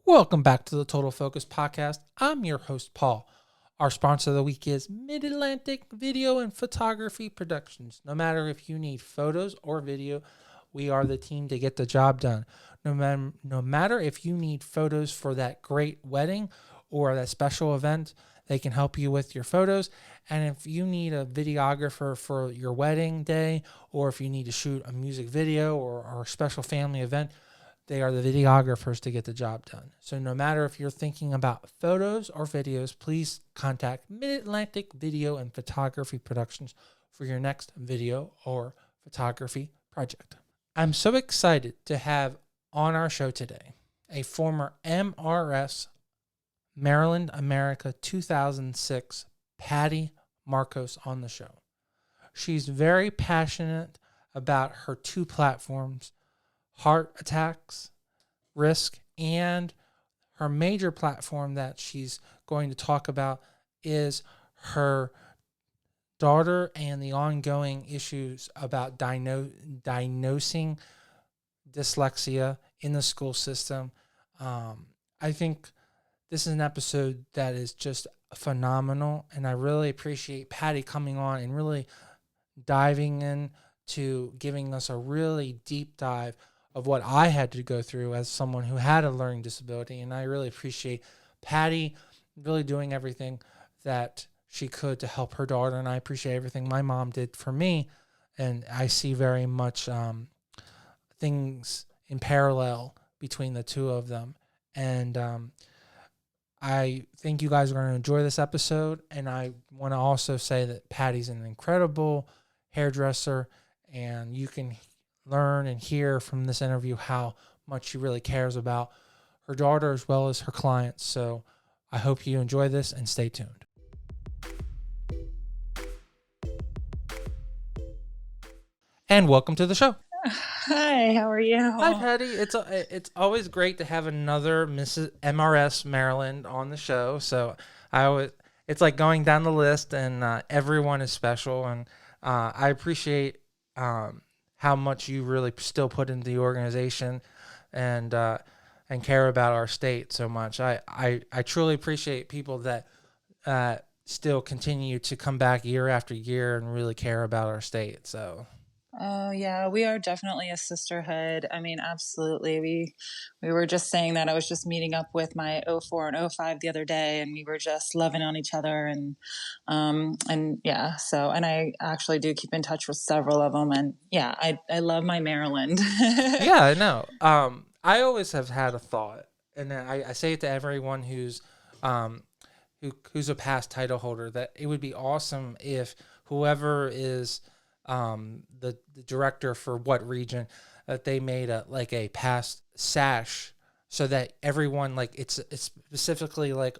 Welcome back to the Total Focus Podcast. I'm your host, Paul. Our sponsor of the week is Mid-Atlantic Video and Photography Productions. No matter if you need photos or video, we are the team to get the job done. No matter if you need photos for that great wedding or that special event, they can help you with your photos. And if you need a videographer for your wedding day, or if you need to shoot a music video or a special family event, they are the videographers to get the job done. So no matter if you're thinking about photos or videos, please contact Mid-Atlantic Video and Photography Productions for your next video or photography project. I'm so excited to have on our show today a former MRS Maryland America 2006 Patty Markos on the show. She's very passionate about her two platforms, Heart Attacks, Risk, and her major platform that she's going to talk about is her daughter and the ongoing issues about diagnosing dyslexia in the school system. I think this is an episode that is just phenomenal, and I really appreciate Patty coming on and really diving into giving us a really deep dive of what I had to go through as someone who had a learning disability. And I really appreciate Patty really doing everything that she could to help her daughter. And I appreciate everything my mom did for me. And I see very much things in parallel between the two of them. And I think you guys are going to enjoy this episode. And I want to also say that Patty's an incredible hairdresser, and you can learn and hear from this interview how much she really cares about her daughter as well as her clients. So I hope you enjoy this and stay tuned. And welcome to the show. Hi, how are you? Hi, Patty. It's always great to have another Mrs. MRS Maryland on the show. So it's like going down the list, and everyone is special, and I appreciate how much you really still put into the organization and care about our state so much. I truly appreciate people that still continue to come back year after year and really care about our state. So. Oh yeah, we are definitely a sisterhood. I mean, absolutely. We were just saying that. I was just meeting up with my 04 and 05 the other day, and we were just loving on each other, and yeah. So, and I actually do keep in touch with several of them, and yeah, I love my Maryland. Yeah, I know. I always have had a thought, and I say it to everyone who's a past title holder, that it would be awesome if whoever is the director for what region, that they made a past sash so that everyone, like, it's specifically like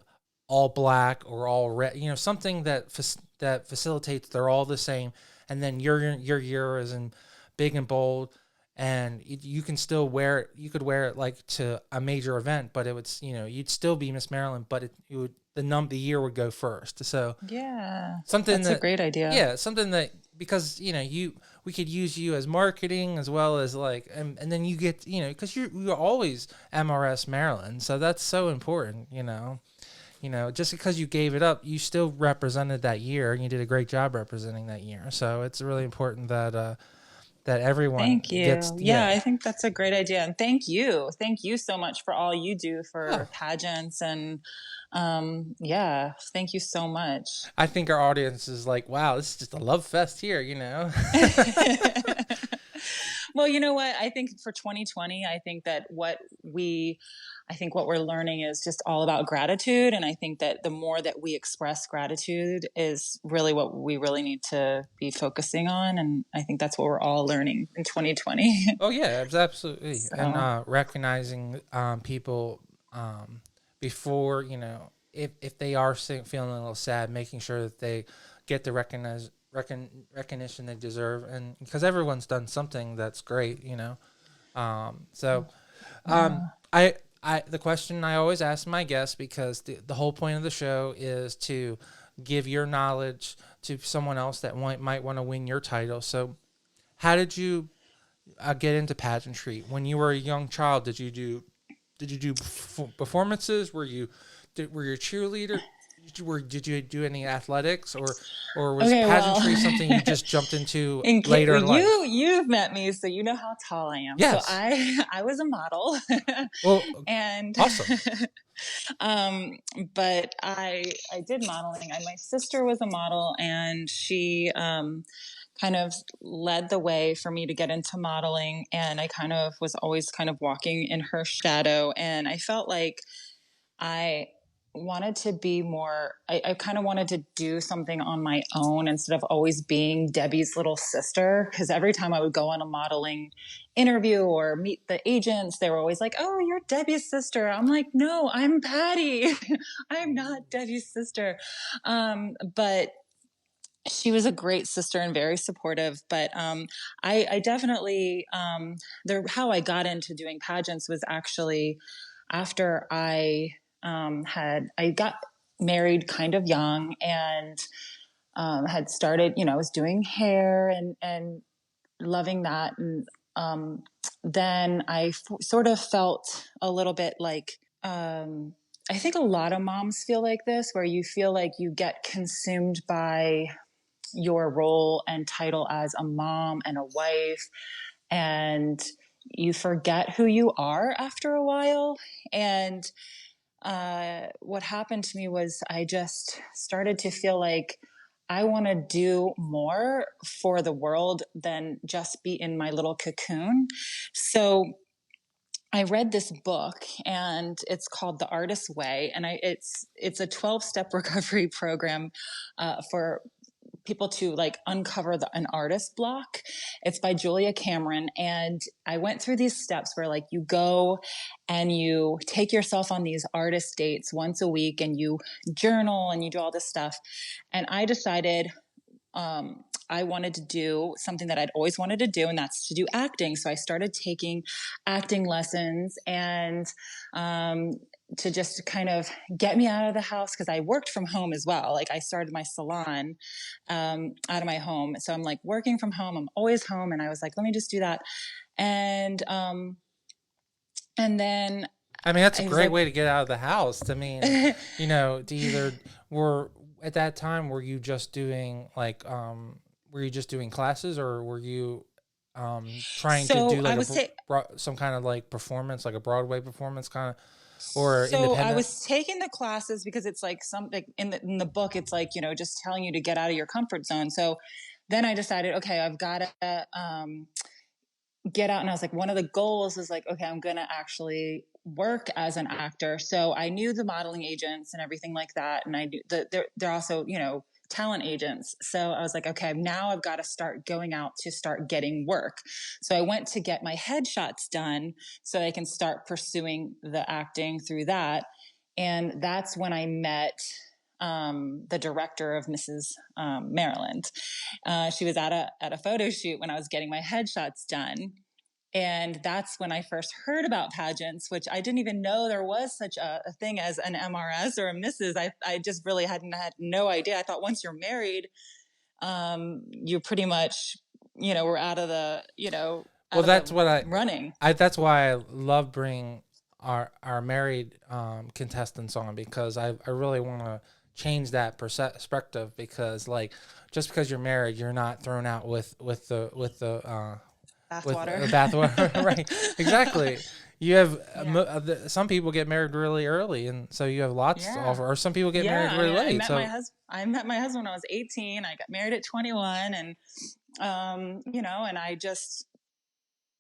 all black or all red, something that facilitates they're all the same, and then your year is in big and bold, and you can still wear it. You could wear it like to a major event, but it would, you'd still be Miss Maryland, but it would, the year would go first. So yeah, that's a great idea. Yeah, something that, because we could use you as marketing as well as and then you get, because you're always MRS Maryland, so that's so important. Just because you gave it up, you still represented that year, and you did a great job representing that year. So it's really important that everyone Thank you. gets. Yeah, I think that's a great idea, and thank you so much for all you do for pageants, and yeah, thank you so much. I think our audience is like, wow, this is just a love fest here, Well, you know what? I think for 2020, I think what we're learning is just all about gratitude. And I think that the more that we express gratitude is really what we really need to be focusing on. And I think that's what we're all learning in 2020. Oh yeah, absolutely. So. And recognizing people before, if they are feeling a little sad, making sure that they get the recognition they deserve, and because everyone's done something that's great, the question I always ask my guests, because the whole point of the show is to give your knowledge to someone else that might want to win your title. So how did you get into pageantry? When you were a young child, did you do did you do performances? Were you cheerleader? Did you do any athletics, or was Okay, well, pageantry something you just jumped into well, later in life? you've met me, so you know how tall I am. So Yes. I was a model, Well, and awesome. um, but I did modeling. My sister was a model, and she kind of led the way for me to get into modeling, and I kind of was always kind of walking in her shadow, and I felt like I wanted to be more, I kind of wanted to do something on my own instead of always being Debbie's little sister. Because every time I would go on a modeling interview or meet the agents, they were always like, "Oh, you're Debbie's sister." I'm like, "No, I'm Patty. I'm not Debbie's sister." But she was a great sister and very supportive. But I definitely, how I got into doing pageants was actually after I got married kind of young, and had started, I was doing hair and loving that. And then sort of felt a little bit like, I think a lot of moms feel like this, where you feel like you get consumed by your role and title as a mom and a wife, and you forget who you are after a while. And what happened to me was I just started to feel like I want to do more for the world than just be in my little cocoon. So I read this book, and it's called The Artist's Way, and it's a 12-step recovery program for people to like uncover an artist block. It's by Julia Cameron. And I went through these steps where like you go and you take yourself on these artist dates once a week, and you journal and you do all this stuff. And I decided I wanted to do something that I'd always wanted to do, and that's to do acting. So I started taking acting lessons, and to just kind of get me out of the house, because I worked from home as well. Like I started my salon out of my home. So I'm like working from home. I'm always home. And I was like, let me just do that. And then I mean, that's a I was great like, way to get out of the house. I mean, to either were at that time, were you just doing like were you just doing classes, or were you trying to so do I like was some kind of like performance, like a Broadway performance kind of, or So I independent? was taking the classes because it's like something in the book. It's like, just telling you to get out of your comfort zone. So then I decided, okay, I've got to get out. And I was like, one of the goals is like, okay, I'm going to actually work as an actor. So I knew the modeling agents and everything like that. And I knew that they're also, talent agents. So I was like, okay, now I've got to start going out to start getting work. So I went to get my headshots done so I can start pursuing the acting through that. And that's when I met the director of Mrs. Maryland. She was at a photo shoot when I was getting my headshots done. And that's when I first heard about pageants, which I didn't even know there was such a thing as an MRS or a Mrs. I just really had no idea. I thought once you're married, you pretty much, we're out of the, Well, out of that's the what running. that's why I love bringing our married contestants on, because I really want to change that perspective, because like just because you're married, you're not thrown out with the with Bathwater. bathwater. Right, exactly. You have Yeah. some people get married really early, and so you have lots to Yeah. offer, or some people get married Yeah. really late. So I met my husband when I was 18. I got married at 21, and, and I just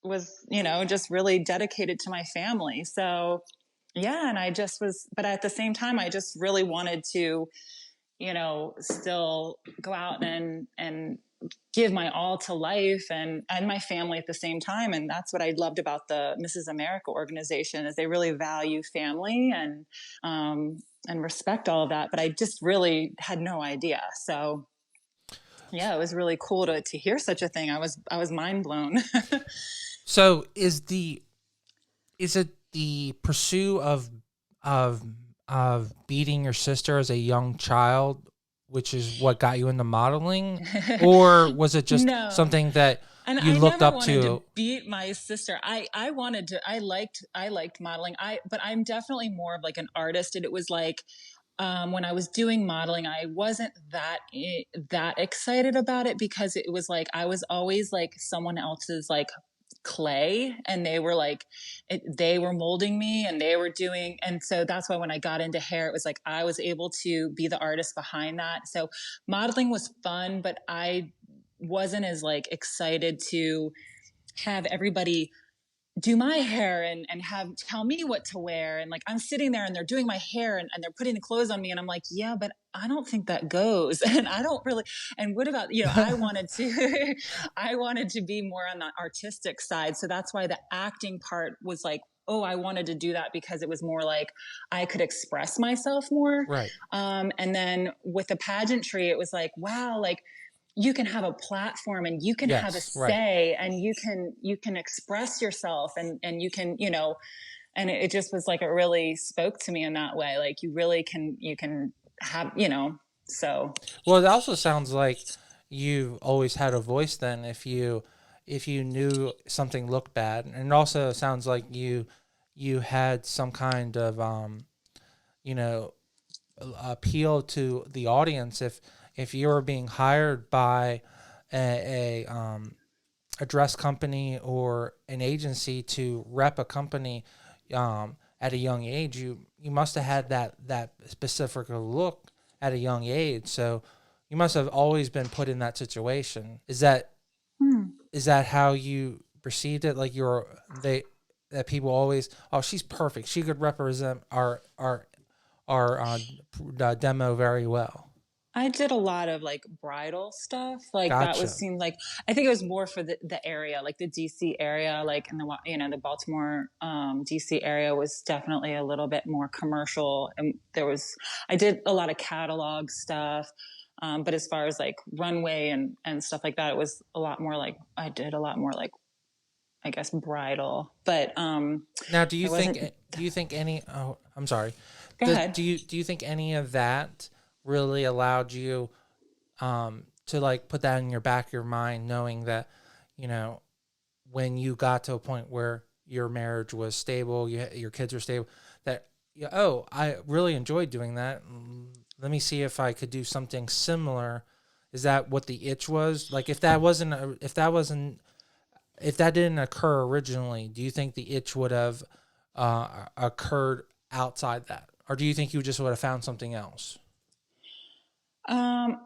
was, just really dedicated to my family. So yeah. And I just was, but at the same time, I just really wanted to, still go out and give my all to life and my family at the same time. And that's what I loved about the Mrs. America organization, is they really value family and respect all of that. But I just really had no idea. So yeah, it was really cool to hear such a thing. I was mind blown. so is it the pursuit of beating your sister as a young child, which is what got you into modeling, or was it just No. something that And you I looked never up wanted to to. beat my sister. I wanted to, I liked modeling. But I'm definitely more of like an artist. And it was like, when I was doing modeling, I wasn't that excited about it because it was like I was always like someone else's like clay, and they were like they were molding me, and they were doing, and so that's why when I got into hair, it was like I was able to be the artist behind that. So modeling was fun, but I wasn't as like excited to have everybody do my hair and have tell me what to wear, and like I'm sitting there and they're doing my hair, and they're putting the clothes on me, and I'm like, yeah, but I don't think that goes. And I don't really, and what about, I wanted to I wanted to be more on the artistic side, so that's why the acting part was like, oh, I wanted to do that because it was more like I could express myself more. Right. And then with the pageantry, it was like, wow, like you can have a platform and you can have a Yes. Right. say, and you can express yourself, and you can, and it just was like, it really spoke to me in that way. Like you can have, so. Well, it also sounds like you've always had a voice then if you knew something looked bad. And it also sounds like you had some kind of you know appeal to the audience if you were being hired by a dress company or an agency to rep a company at a young age. You must have had that specific look at a young age, so you must have always been put in that situation. Is that how you perceived it? Like that people always, oh, she's perfect, she could represent our demo very well. I did a lot of like bridal stuff. Like that was Gotcha. seemed like, I think it was more for the area, like the DC area, like in the, the Baltimore, DC area was definitely a little bit more commercial. And I did a lot of catalog stuff. But as far as like runway and stuff like that, it was a lot more like, I did a lot more like, I guess, bridal, but, Now, I wasn't. do you think any? Oh, I'm sorry. Go ahead. Do you think any of that really allowed you to like put that in your back of your mind, knowing that you know when you got to a point where your marriage was stable, your kids were stable, that oh, I really enjoyed doing that. Let me see if I could do something similar. Is that what the itch was? Like if that didn't occur originally, do you think the itch would have occurred outside that, or do you think you just would have found something else?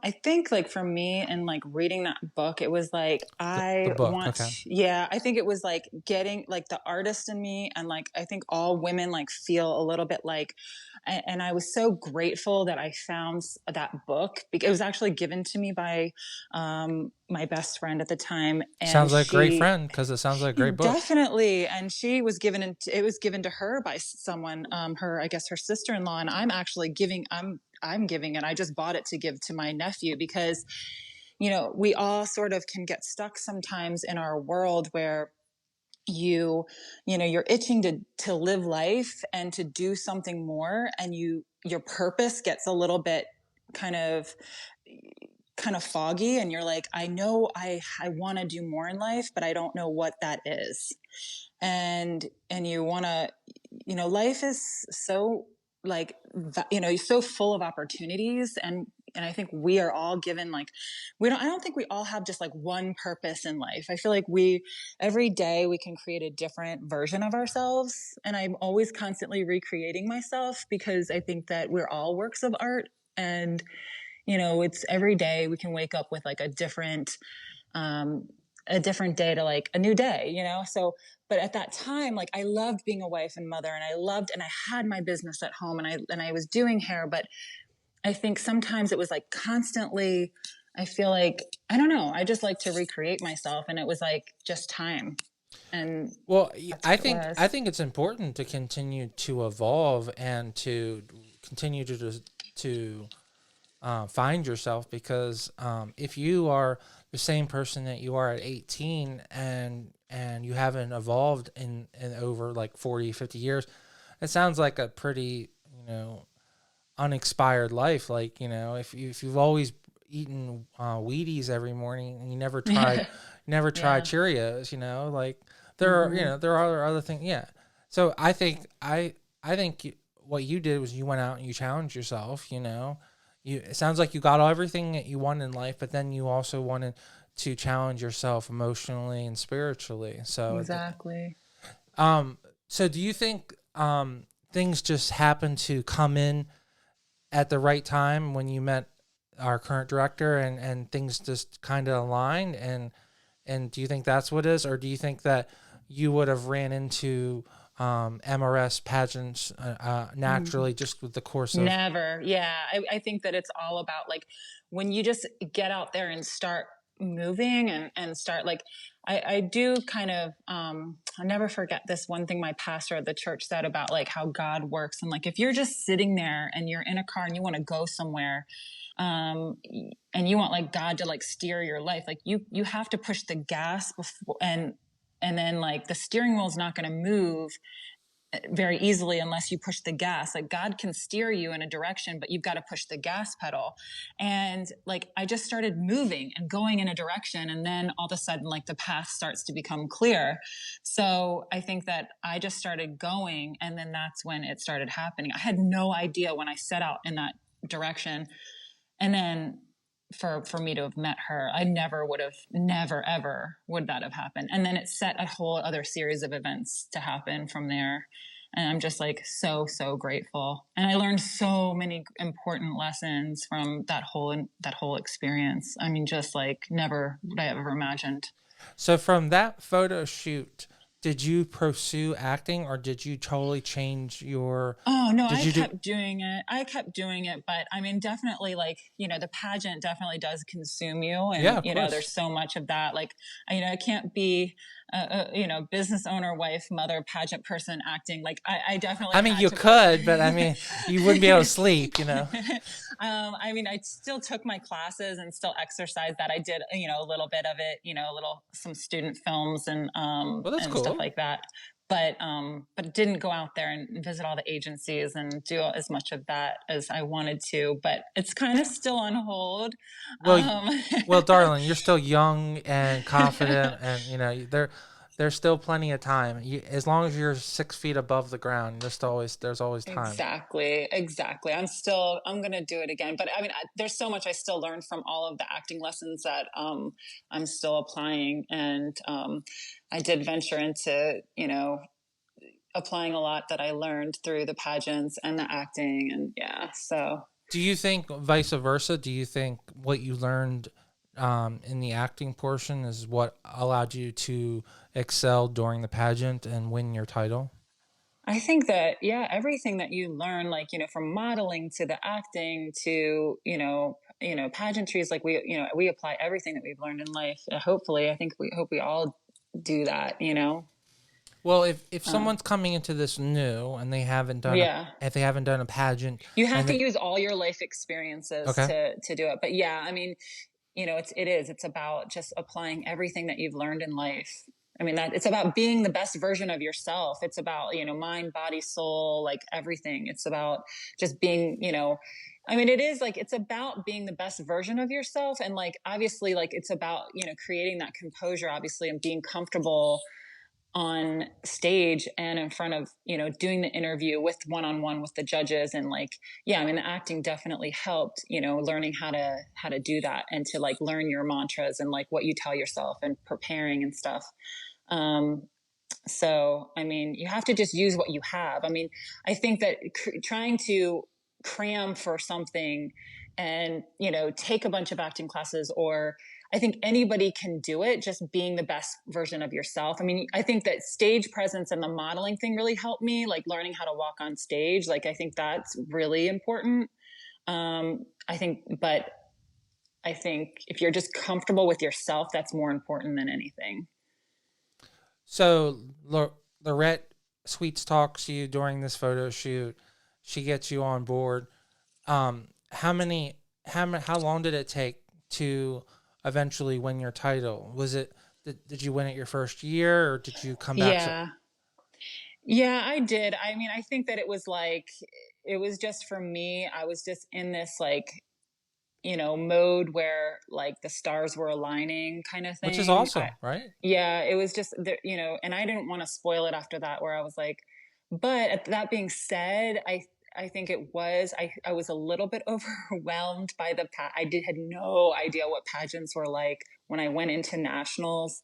I think like for me and like reading that book, it was like, The book, okay. yeah, I think it was like getting like the artist in me. And like, I think all women like feel a little bit like, and I was so grateful that I found that book, because it was actually given to me by, my best friend at the time. And Sounds like a great she, friend because it sounds like a great book. definitely. And she was it was given to her by someone, I guess her sister-in-law. And I'm actually I'm giving it. I just bought it to give to my nephew because, we all sort of can get stuck sometimes in our world where you're itching to live life and to do something more. And your purpose gets a little bit kind of foggy, and you're like, I know I want to do more in life, but I don't know what that is. And you want to, life is so like, so full of opportunities. And I think we are all given like, I don't think we all have just like one purpose in life. I feel like every day we can create a different version of ourselves. And I'm always constantly recreating myself because I think that we're all works of art. And it's every day we can wake up with like a different day to like a new day, so. But at that time, like I loved being a wife and mother, and I had my business at home, and I was doing hair. But I think sometimes it was like constantly, I feel like, I don't know, I just like to recreate myself, and it was like just time. And Well, that's I what it think was. I think it's important to continue to evolve and to continue to find yourself, because if you are the same person that you are at 18 and you haven't evolved in over like 40, 50 years, it sounds like a pretty, unexpired life. Like, if you've always, eating Wheaties every morning, and you never tried Yeah. Cheerios. Like there are, Hmm. there are other things. Yeah. So I think what you did was you went out and you challenged yourself. It sounds like you got everything that you want in life, but then you also wanted to challenge yourself emotionally and spiritually. Exactly. Um, so do you think things just happened to come in at the right time when you met our current director, and things just kind of aligned, and do you think that's what it is, or do you think that you would have ran into MRS pageants naturally just with the course of Never. Yeah. I think that it's all about like when you just get out there and start moving and start like, I do kind of, I'll never forget this one thing my pastor at the church said about like how God works. And like, if you're just sitting there and you're in a car and you want to go somewhere, um, and you want like God to like steer your life, like you have to push the gas before, and then like the steering wheel is not going to move very easily unless you push the gas. Like God can steer you in a direction, but you've got to push the gas pedal. And like I just started moving and going in a direction, and then all of a sudden like the path starts to become clear. So I think that I just started going, and then that's when it started happening. I had no idea when I set out in that direction. And then for me to have met her, I never would have, never ever would that have happened. And then it set a whole other series of events to happen from there. And I'm just like so grateful. And I learned so many important lessons from that whole experience. I mean, just like never would I have ever imagined. So from that photo shoot, did you pursue acting, or did you totally change your? Oh no, Did I you do? kept doing it. I kept doing it, but I mean, definitely, like the pageant definitely does consume you, Yeah, and of course. there's so much of that. Like, I can't be, business owner, wife, mother, pageant person acting. Like, I definitely I mean, had you to put. could, but I mean, you wouldn't be able to sleep. I mean, I still took my classes and still exercised that. I did, a little bit of it, some student films and Well, that's and stuff cool. like that, but didn't go out there and visit all the agencies and do as much of that as I wanted to. But it's kind of still on hold. Well, Um, well, darling, you're still young and confident, and there's still plenty of time. As long as you're 6 feet above the ground, there's always time. exactly. I'm going to do it again. But I mean, there's so much I still learned from all of the acting lessons that I'm still applying. And I did venture into, applying a lot that I learned through the pageants and the acting. And yeah, so. Do you think vice versa? Do you think what you learned in the acting portion is what allowed you to excel during the pageant and win your title? I think that, yeah, everything that you learn, like, from modeling to the acting to, pageantry is like we apply everything that we've learned in life. Hopefully, I think we hope we all do that. Well, if Um, someone's coming into this new and yeah. if they haven't done a pageant You have and to they use all your life experiences okay. to do it. But yeah, I mean, it's about just applying everything that you've learned in life. I mean, that it's about being the best version of yourself. It's about, mind, body, soul, like everything. It's about just being, I mean, it is like it's about being the best version of yourself. And like obviously, like it's about, creating that composure, obviously, and being comfortable on stage and in front of, doing the interview with one-on-one with the judges. And like, yeah, I mean, the acting definitely helped, learning how to do that and to like learn your mantras and like what you tell yourself and preparing and stuff. um so I mean, you have to just use what you have. I mean, I think that trying to cram for something and take a bunch of acting classes, or I think anybody can do it, just being the best version of yourself. I mean, I think that stage presence and the modeling thing really helped me, like learning how to walk on stage. Like I think that's really important. I think if you're just comfortable with yourself, that's more important than anything. So Laurett Sweets talks to you during this photo shoot. She gets you on board. How long did it take to eventually win your title? Did you win it your first year, or did you come back? Yeah. Yeah, I did. I mean, I think that it was just for me. I was just in this like mode where like the stars were aligning kind of Which is thing. awesome, right? Yeah, it was just, and I didn't want to spoil it after that, where I was like, but that being said, I think I was a little bit overwhelmed by had no idea what pageants were like when I went into nationals.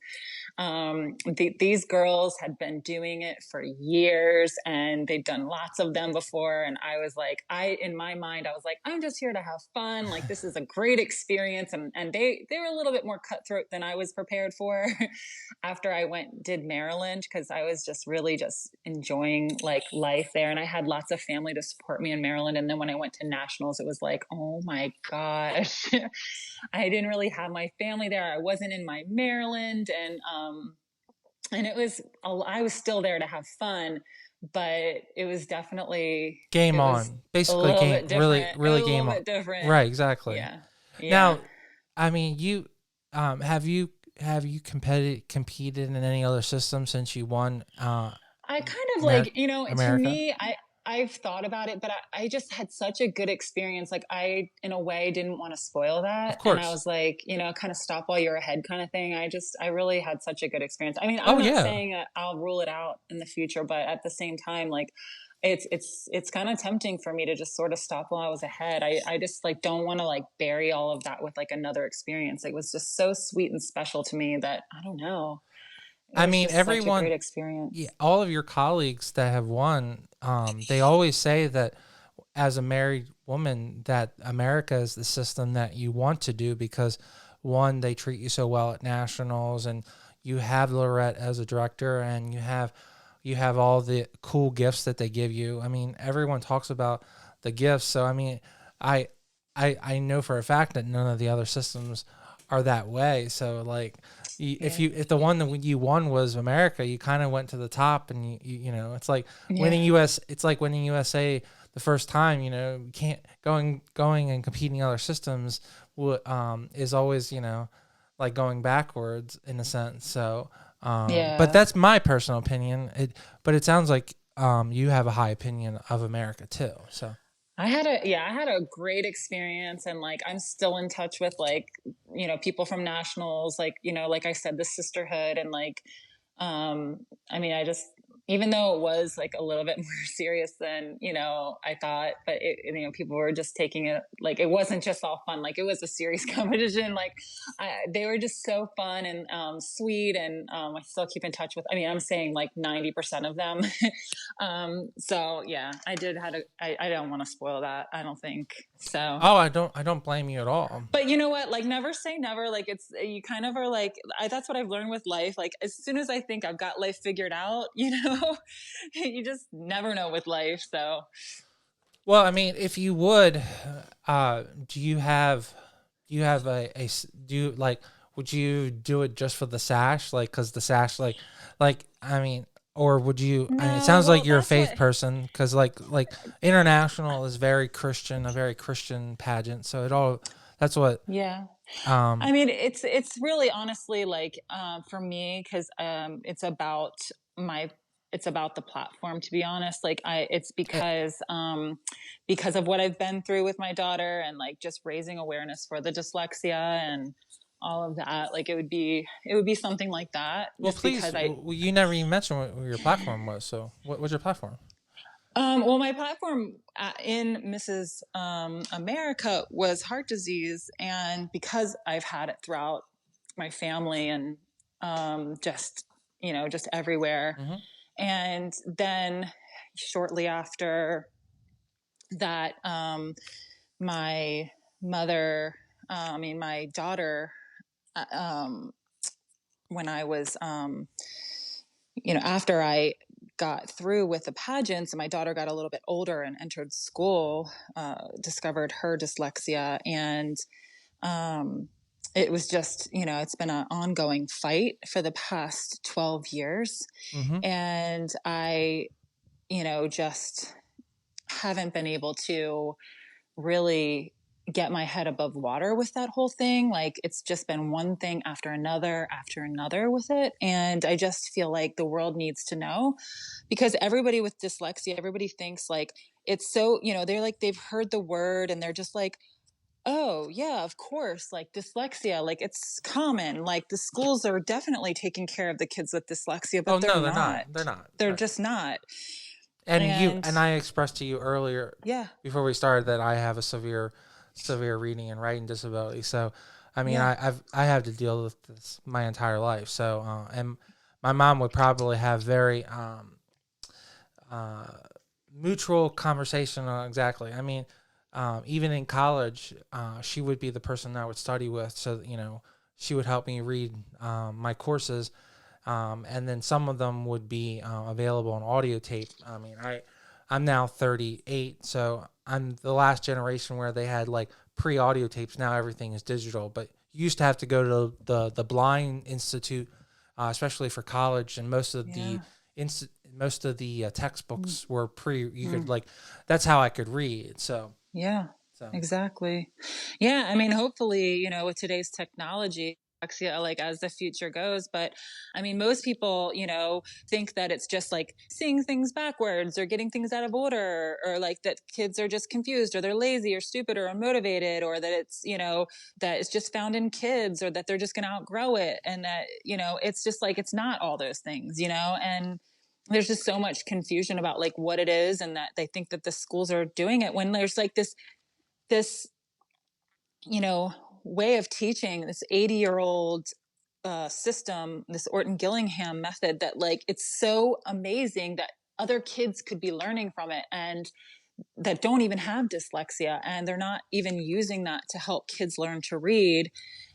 These girls had been doing it for years, and they'd done lots of them before. And I was like, in my mind, I was like, I'm just here to have fun. Like, this is a great experience. And they were a little bit more cutthroat than I was prepared for after I did Maryland, because I was just really just enjoying like life there. And I had lots of family to support me in Maryland. And then when I went to nationals, it was like, oh my gosh, I didn't really have my family there. I wasn't in my Maryland, and I was still there to have fun, but it was definitely Game on, a basically little game, bit really, different. It really was a little game on. bit different. Right, exactly. Yeah. Yeah. Now, I mean, have you competed in any other system since you won? I kind of America? to me, I've thought about it, but I just had such a good experience. Like, I, in a way, didn't want to spoil that. Of And I course. was like, kind of stop while you're ahead kind of thing. I really had such a good experience. I mean, Oh I'm not yeah. saying I'll rule it out in the future, but at the same time, like, it's kind of tempting for me to just sort of stop while I was ahead. I just like don't want to like bury all of that with like another experience. It was just so sweet and special to me that I don't know. It I was mean, just such a everyone, great experience. yeah, all of your colleagues that have won, they always say that as a married woman, that America is the system that you want to do because, one, they treat you so well at nationals, and you have Laurett as a director, and you have all the cool gifts that they give you. I mean, everyone talks about the gifts, so I mean, I I know for a fact that none of the other systems are that way. So like, if the one that you won was America, you kind of went to the top, and you know it's like winning US. It's like winning USA the first time. You know, you can't going and competing in other systems is always like going backwards in a sense. So but that's my personal opinion. But it sounds like you have a high opinion of America too. So. I had a great experience, and like I'm still in touch with like people from nationals, like like I said, the sisterhood, and like I mean, I just, even though it was like a little bit more serious than I thought, but people were just taking it like it wasn't just all fun, like it was a serious competition. Like they were just so fun and sweet, and I still keep in touch with. I mean, I'm saying like 90% of them. So yeah, I don't want to spoil that. I don't think so. Oh, I don't blame you at all. But you know what? Like, never say never. Like, you kind of are like, that's what I've learned with life. Like, as soon as I think I've got life figured out, you just never know with life. So, well, I mean, if you would, do you have would you do it just for the sash? Like, cause the sash, I mean, or would you, I mean, it sounds like you're a faith person. Cause like international is a very Christian pageant. So that's what, yeah. I mean, it's really honestly like, for me, cause, it's about the platform, to be honest. Like it's because of what I've been through with my daughter, and like just raising awareness for the dyslexia and all of that. Like it would be something like that. well, Just please, because you never even mentioned what your platform was. So what was your platform? well, my platform in Mrs. America was heart disease, and because I've had it throughout my family, and just just everywhere. Mm-hmm. And then shortly after that, my mother, my daughter, when I was, after I got through with the pageants and my daughter got a little bit older and entered school, discovered her dyslexia. And it was just, it's been an ongoing fight for the past 12 years. Mm-hmm. And I, just haven't been able to really get my head above water with that whole thing. Like it's just been one thing after another with it. And I just feel like the world needs to know, because everybody with dyslexia, everybody thinks like it's so, they're like, they've heard the word and they're just like, Oh, yeah, of course. Like dyslexia, like it's common. Like the schools are definitely taking care of the kids with dyslexia, Oh but they're no, they're not. not. They're not. They're just not. And And I expressed to you earlier yeah, before we started that I have a severe reading and writing disability. So, I mean, yeah, I have to deal with this my entire life. So, and my mom would probably have very uh, mutual conversation on exactly. I mean, even in college, she would be the person I would study with. So, she would help me read my courses. And then some of them would be available on audio tape. I mean, I'm now 38, so I'm the last generation where they had like pre-audio tapes. Now everything is digital, but you used to have to go to the Blind Institute, especially for college, and yeah. most of the Mm, textbooks were pre. You could mm. like that's how I could read. Yeah, So exactly. Yeah, I mean, hopefully, with today's technology, like as the future goes, but I mean, most people, think that it's just like seeing things backwards or getting things out of order, or like that kids are just confused or they're lazy or stupid or unmotivated, or that it's, that it's just found in kids, or that they're just going to outgrow it. And that, it's just like, it's not all those things, and there's just so much confusion about like what it is, and that they think that the schools are doing it when there's like this way of teaching, this 80-year-old system, this Orton Gillingham method, that like it's so amazing that other kids could be learning from it, and that don't even have dyslexia, and they're not even using that to help kids learn to read.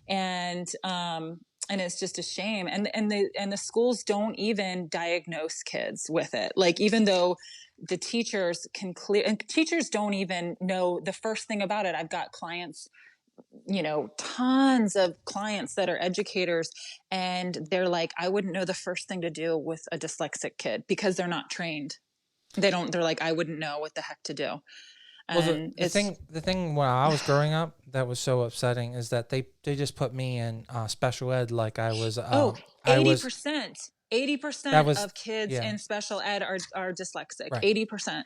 And it's just a shame. And the schools don't even diagnose kids with it, like even though the teachers can clear, and teachers don't even know the first thing about it. I've got clients, tons of clients that are educators, and they're like, I wouldn't know the first thing to do with a dyslexic kid because they're not trained. They're like, I wouldn't know what the heck to do. well, And it's, the thing when I was growing up that was so upsetting is that they just put me in special ed like oh, I was 80%, that 80% was of kids yeah in special ed are dyslexic. right, 80%.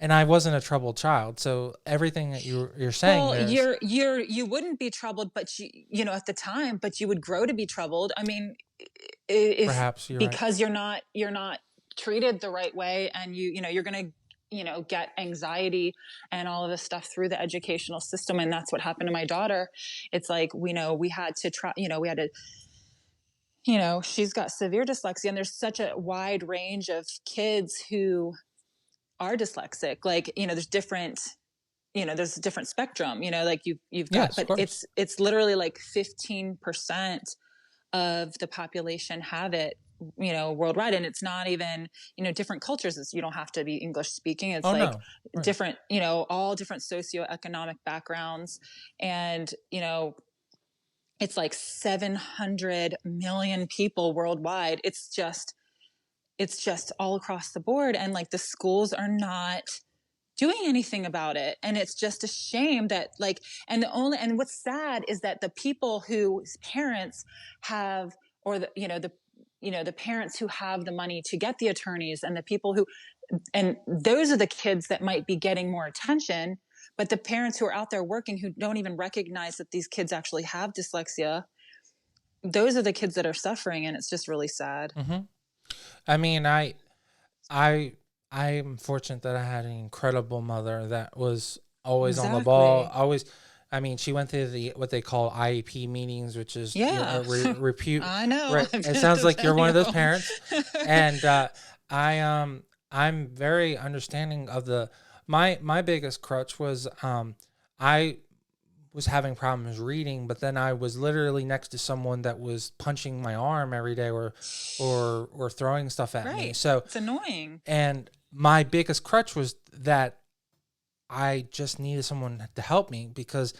and I wasn't a troubled child, so everything that you're saying Well, there's you wouldn't be troubled, but at the time, but you would grow to be troubled. I mean, if perhaps you're right. because you're not treated the right way, and you're going to get anxiety and all of this stuff through the educational system. And that's what happened to my daughter. It's like, we had to try, we had to, she's got severe dyslexia, and there's such a wide range of kids who are dyslexic. Like, there's a different spectrum, like you've got, Yes, of but course. it's literally like 15% of the population have it, worldwide. And it's not even, different cultures. You don't have to be English speaking. It's Oh like no, right. different, all different socioeconomic backgrounds. And, it's like 700 million people worldwide. It's just all across the board. And like the schools are not doing anything about it. And it's just a shame that like, and what's sad is that the people whose parents have, or the parents who have the money to get the attorneys, and the people who, and those are the kids that might be getting more attention. But the parents who are out there working, who don't even recognize that these kids actually have dyslexia, those are the kids that are suffering. And it's just really sad. Hmm. I mean, I I'm fortunate that I had an incredible mother that was always on the ball. Exactly. Always, I mean, she went through the what they call IEP meetings, which is Yeah. repute. I know. Right, I've it been sounds to like you're plenty one of of those them. parents, and I'm very understanding of my biggest crutch was I was having problems reading, but then I was literally next to someone that was punching my arm every day or throwing stuff at me. Right. So, It's annoying. and my biggest crutch was that I just needed someone to help me because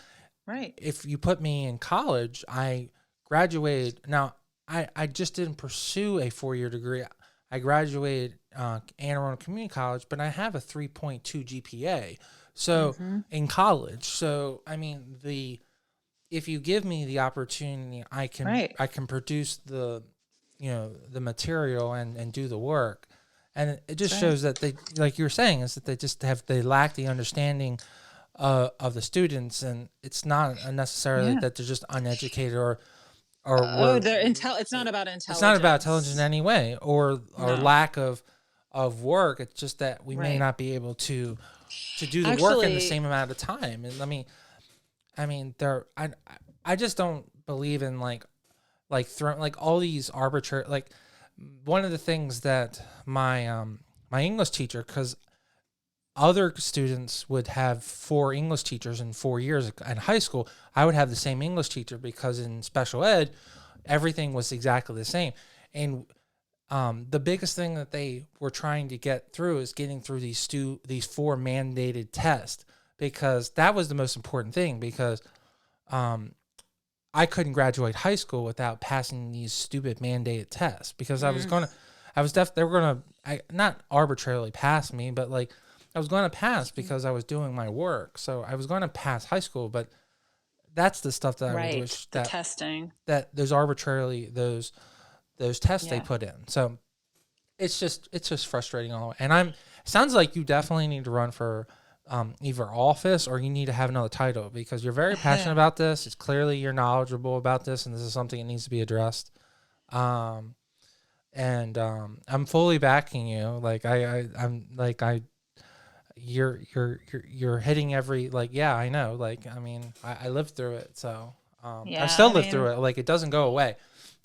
Right. if you put me in college, I graduated. Now, I just didn't pursue a 4-year degree. I graduated Anne Arundel Community College, but I have a 3.2 GPA. So Mm-hmm. in college, so I mean if you give me the opportunity, Right. I can produce the material and do the work, and it That's just right. shows that they, like you were saying, is that they just they lack the understanding of the students, and it's not necessarily Yeah. that they're just uneducated or Oh, we're they're it's not about it's not about intelligence in intelligence. any way or No. lack of work. It's just that we may Right. not be able to do the work in the Actually, same amount of time. And I mean, I just don't believe in throwing like all these arbitrary like one of the things that my English teacher, because other students would have 4 English teachers in 4 years in high school. I would have the same English teacher because in special ed, everything was exactly the same. And the biggest thing that they were trying to get through is getting through these 4 mandated tests, because that was the most important thing. Because I couldn't graduate high school without passing these stupid mandated tests, because they were gonna not arbitrarily pass me, but like I was going to pass because I was doing my work. So I was going to pass high school, but that's the stuff that I would right, wish the testing. that those arbitrarily those tests they Yeah. put in. So it's just frustrating all the way. And sounds like you definitely need to run for either office, or you need to have another title, because you're very passionate about this. It's clearly you're knowledgeable about this, and this is something that needs to be addressed. I'm fully backing you. Like I'm like you're hitting every, like, yeah, I know. Like, I mean, I lived through it, so I Yeah, still I live through mean, it. Like, it doesn't go away.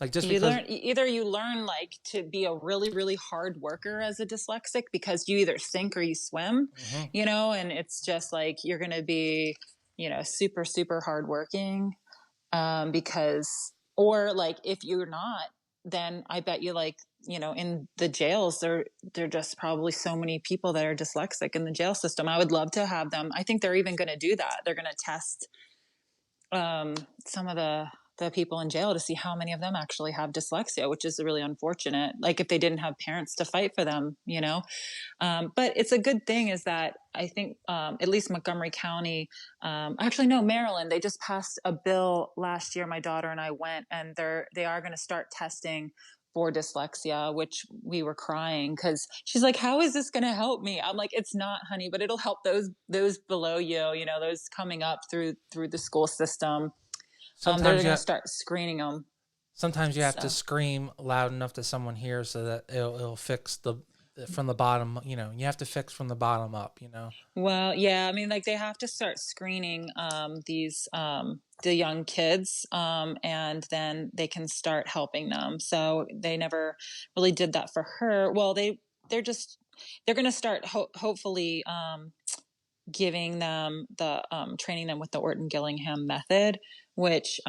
Like, just you because. learn either you learn like to be a really really hard worker as a dyslexic, because you either sink or you swim, Mhm. and it's just like you're going to be, super super hardworking, because, or like if you're not, then I bet you, like, in the jails, there just probably so many people that are dyslexic in the jail system. I would love to have them. I think they're even going to do that. They're going to test some of the people in jail to see how many of them actually have dyslexia, which is really unfortunate. Like if they didn't have parents to fight for them. But it's a good thing is that I think at least Montgomery County, actually no, Maryland, they just passed a bill last year. My daughter and I went, and they are going to start testing for dyslexia, which we were crying because she's like, "How is this going to help me?" I'm like, "It's not, honey, but it'll help those below you, those coming up through the school system. They're Sometimes going you to start screening them." sometimes you have to So. scream loud enough that someone hears, so that it'll fix the from the bottom. You have to fix from the bottom up. Well, yeah, I mean, like they have to start screening these the young kids, and then they can start helping them. So they never really did that for her. Well, they're going to start hopefully giving them the training them with the Orton Gillingham method, which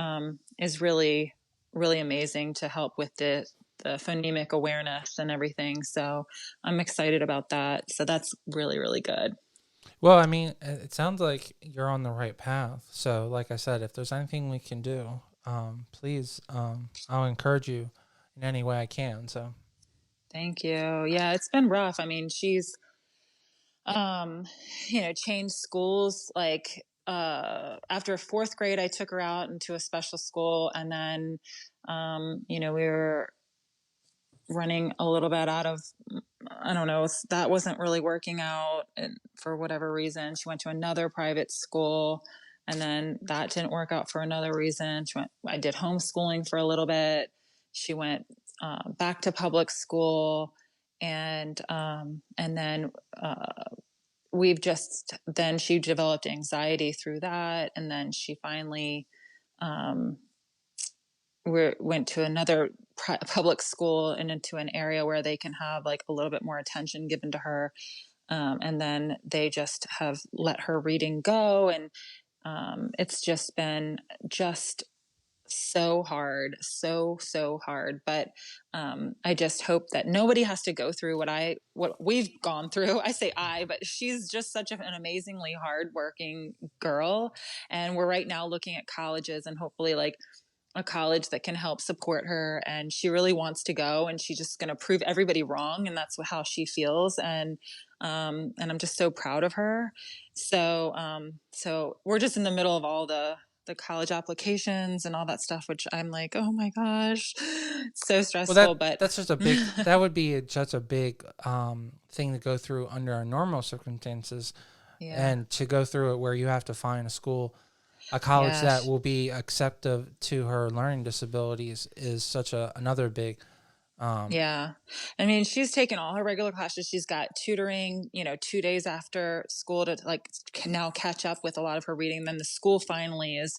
is really really amazing to help with the phonemic awareness and everything. So I'm excited about that. So that's really really good. Well, I mean, it sounds like you're on the right path. So, like I said, if there's anything we can do, please, I'll encourage you in any way I can. So, Thank you. Yeah, it's been rough. I mean, she's um, changed schools. Like after fourth grade, I took her out into a special school, and then we were running a little bit out of, I don't know, that wasn't really working out, and for whatever reason she went to another private school, and then that didn't work out for another reason. I did homeschooling for a little bit. She went back to public school, and then we've just then she developed anxiety through that, and then she finally um, went to another public school and into an area where they can have like a little bit more attention given to her, and then they just have let her reading go, and it's just been just so hard, so hard. But I just hope that nobody has to go through what we've gone through. I say but she's just such an amazingly hardworking girl, and we're right now looking at colleges, and hopefully like a college that can help support her, and she really wants to go, and she's just going to prove everybody wrong, and that's how she feels. And I'm just so proud of her. So we're just in the middle of all the college applications and all that stuff, which I'm like, oh my gosh, it's so well, stressful. But that's just a big. That would be just a big thing to go through under our normal circumstances. Yeah. and to go through it where you have to find a college Yeah. that will be acceptive to her learning disabilities is such another big. Yeah. I mean, she's taken all her regular classes. She's got tutoring, 2 days after school to like now catch up with a lot of her reading. Then the school finally is,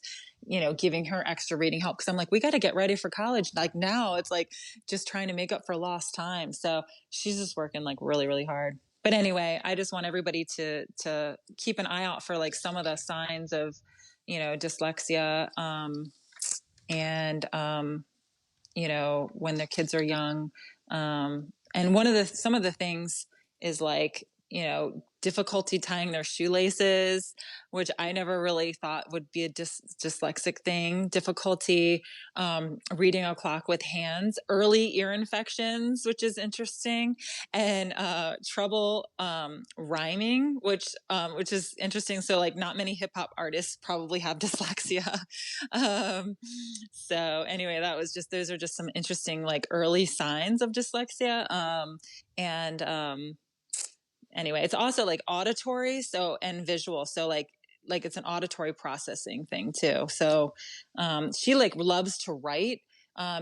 giving her extra reading help. Cause I'm like, we got to get ready for college. Like now it's like just trying to make up for lost time. So she's just working like really, really hard. But anyway, I just want everybody to keep an eye out for like some of the signs of, dyslexia. And when their kids are young. And some of the things is like, difficulty tying their shoelaces, which I never really thought would be a dyslexic thing. Difficulty reading a clock with hands, early ear infections, which is interesting, and trouble rhyming, which is interesting. So like, not many hip hop artists probably have dyslexia. So anyway, those are just some interesting like early signs of dyslexia. And Anyway, it's also like auditory, and visual. So like it's an auditory processing thing too. So she like loves to write.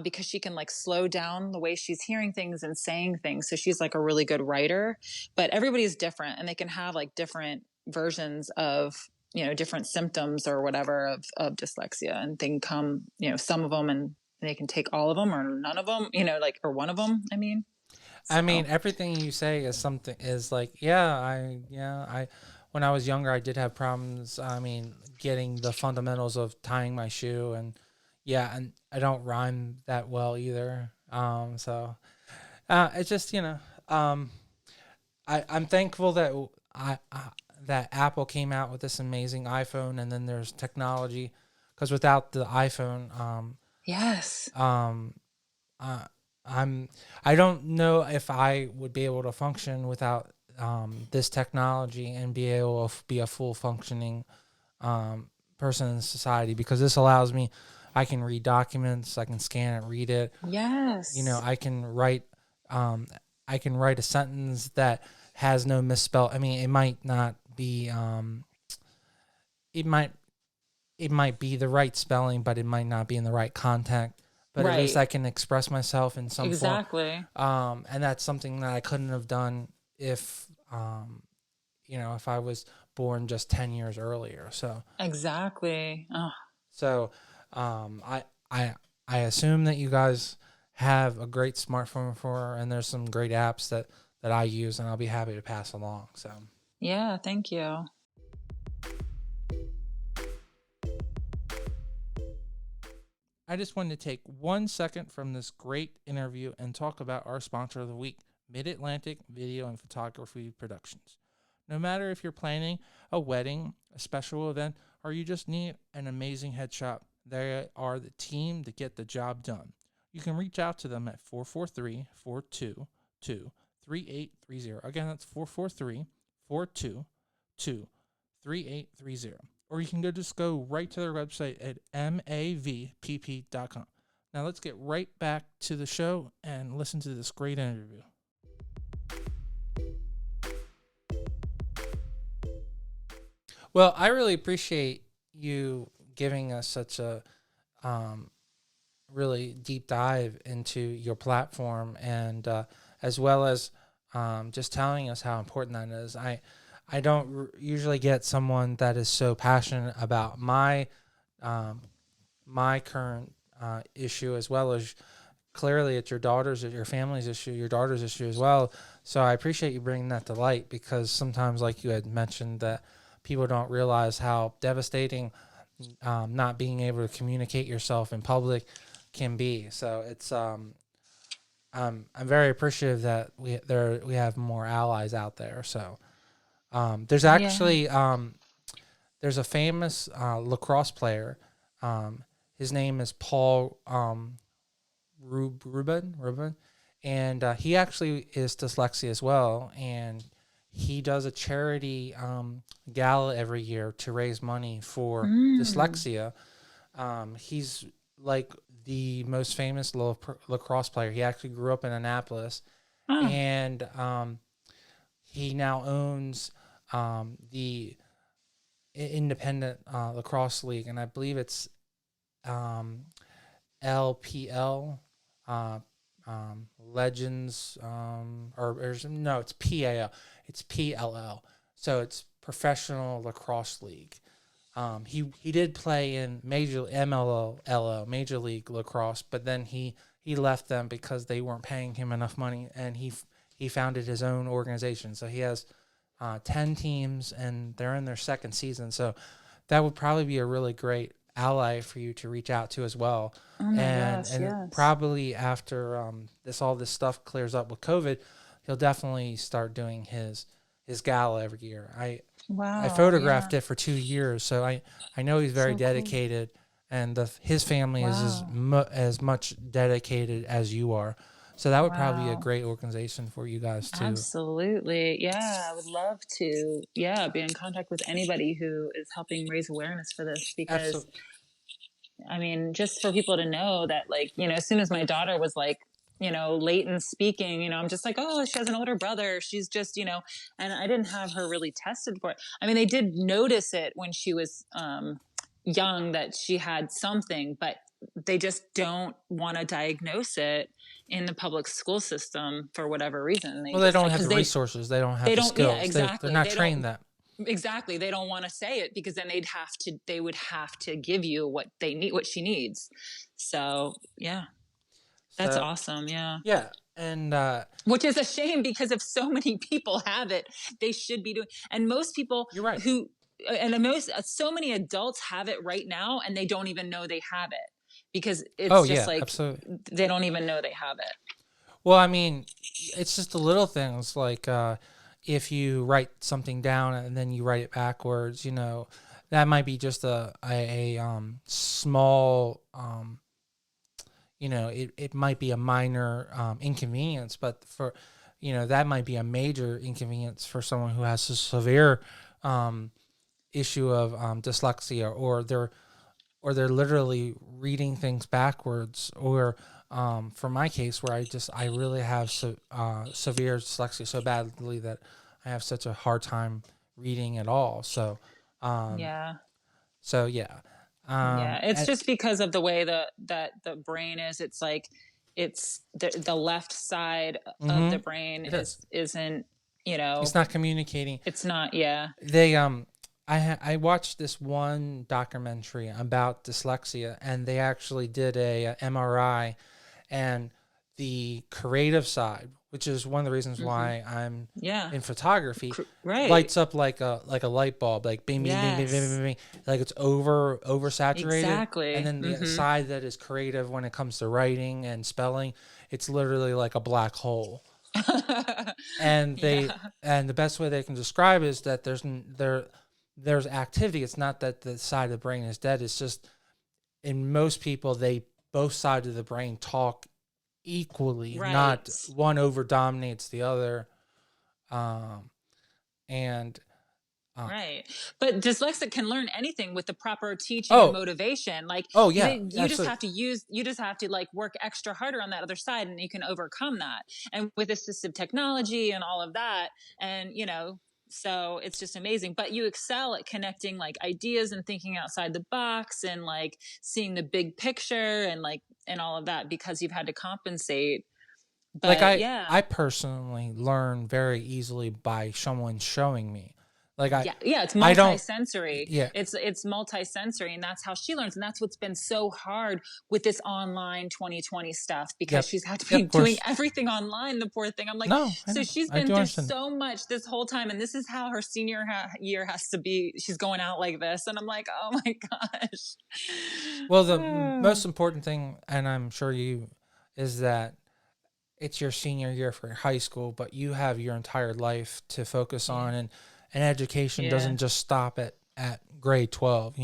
Because she can like slow down the way she's hearing things and saying things. So she's like a really good writer, but everybody's different and they can have like different versions of, different symptoms or whatever of dyslexia, and they can come, some of them, and they can take all of them or none of them, or one of them. I mean, I so. mean, everything you say is like, I when I was younger, I did have problems. I mean, getting the fundamentals of tying my shoe, and and I don't rhyme that well either. So it's just, I'm thankful that that Apple came out with this amazing iPhone, and then there's technology, because without the iPhone, Yes. uh, I don't know if I would be able to function without this technology and be able to be a full functioning person in society, because this allows me. I can read documents. I can scan it, read it. Yes. I can write. I can write a sentence that has no misspell. I mean, it might not be. It might be the right spelling, but it might not be in the right content. But at least Right. I can express myself in some form. Exactly. And that's something that I couldn't have done if, if I was born just 10 years earlier. So, Exactly. Oh, so, um, I, I, I assume that you guys have a great smartphone for her, and there's some great apps that I use, and I'll be happy to pass along. So, yeah. Thank you. I just wanted to take 1 second from this great interview and talk about our sponsor of the week, Mid-Atlantic Video and Photography Productions. No matter if you're planning a wedding, a special event, or you just need an amazing headshot, they are the team to get the job done. You can reach out to them at 443-422-3830. Again, that's 443-422-3830. Or you can just go right to their website at mavpp.com. Now let's get right back to the show and listen to this great interview. Well, I really appreciate you giving us such a really deep dive into your platform, and as well as just telling us how important that is. I don't usually get someone that is so passionate about my my current issue, as well as clearly it's your family's issue, your daughter's issue as well. So I appreciate you bringing that to light, because sometimes, like you had mentioned, that people don't realize how devastating not being able to communicate yourself in public can be. So it's I'm very appreciative that we have more allies out there. So there's Yeah. actually there's a famous lacrosse player. His name is Paul Ruben, and he actually is dyslexia as well, and he does a charity gala every year to raise money for Mm. dyslexia. He's like the most famous lacrosse player. He actually grew up in Annapolis, Oh. and he now owns the independent lacrosse league, and I believe it's LPL, uh, Legends, no, it's PAL, it's PLL, so it's Professional Lacrosse League. He did play in Major MLL, Major League Lacrosse, but then he left them because they weren't paying him enough money, and he founded his own organization. So he has 10 teams, and they're in their second season. So that would probably be a really great ally for you to reach out to as well. Oh my and gosh, and yes. probably after all this stuff clears up with COVID, he'll definitely start doing his gala every year. I Wow, photographed yeah. it for 2 years, so I know he's very So cool. dedicated, and his family is Wow. as much dedicated as you are. So that would probably be a Wow. great organization for you guys too. Absolutely. Yeah, I would love to, yeah, be in contact with anybody who is helping raise awareness for this because Absolutely. I mean, just for people to know that, like, as soon as my daughter was like, late in speaking, I'm just like, oh, she has an older brother. She's just, and I didn't have her really tested for it. I mean, they did notice it when she was young that she had something, but they just don't want to diagnose it in the public school system for whatever reason. They Well, they just don't like, have because the resources. They don't have the yeah, skills. They're exactly. not They trained don't, that. exactly, they don't want to say it because then they would have to give you what she needs. So yeah, that's So awesome. Yeah, yeah, and which is a shame because if so many people have it, they should be doing, and most people you're right. who and most so many adults have it right now and they don't even know they have it because Oh it's just yeah, like absolutely. they don't even know they have it. Well, I mean, it's just the little things like if you write something down and then you write it backwards, that might be just a small, it might be a minor inconvenience, but that might be a major inconvenience for someone who has a severe issue of dyslexia, or they're literally reading things backwards, or for my case where I really have severe dyslexia so badly that I have such a hard time reading at all. So um, Yeah. so yeah. Yeah, it's And, just because of the way that the brain is. It's like it's the left side of the brain it is. isn't, It's not communicating. it's not, yeah. They I watched this one documentary about dyslexia, and they actually did a MRI, and the creative side, which is one of the reasons Hmm. why I'm Yeah. in photography, Right. lights up like a light bulb, like bing bing bing bing bing Yes. bing, bing, like it's oversaturated. And Exactly. then the Hmm. side that is creative when it comes to writing and spelling, it's literally like a black hole. And Yeah. the best way they can describe it is that there's activity. It's not that the side of the brain is dead. It's just in most people, both sides of the brain talk equally, not Right. one over dominates the other. Um, and Right. But dyslexic can learn anything with the proper teaching and oh motivation. Like oh yeah, absolutely. you just have to like work extra harder on that other side and you can overcome that. And with assistive technology and all of that, and so it's just amazing. But you excel at connecting like ideas and thinking outside the box and like seeing the big picture and like and all of that because you've had to compensate. Like But yeah. I personally learn very easily by someone showing me. Like Yeah, it's I don't multisensory. yeah It's multisensory, and that's how she learns. And that's what's been so hard with this online 2020 stuff because yep she's had to yep be of doing course. everything online. The poor thing. I'm like, No, I so know, she's I been do through understand. so much this whole time, and this is how her senior year has to be. She's going out like this, and I'm like, oh my gosh. Well, the most important thing, and I'm sure is that it's your senior year for high school, but you have your entire life to focus Yeah. on, and education Yeah. doesn't just stop at grade 12.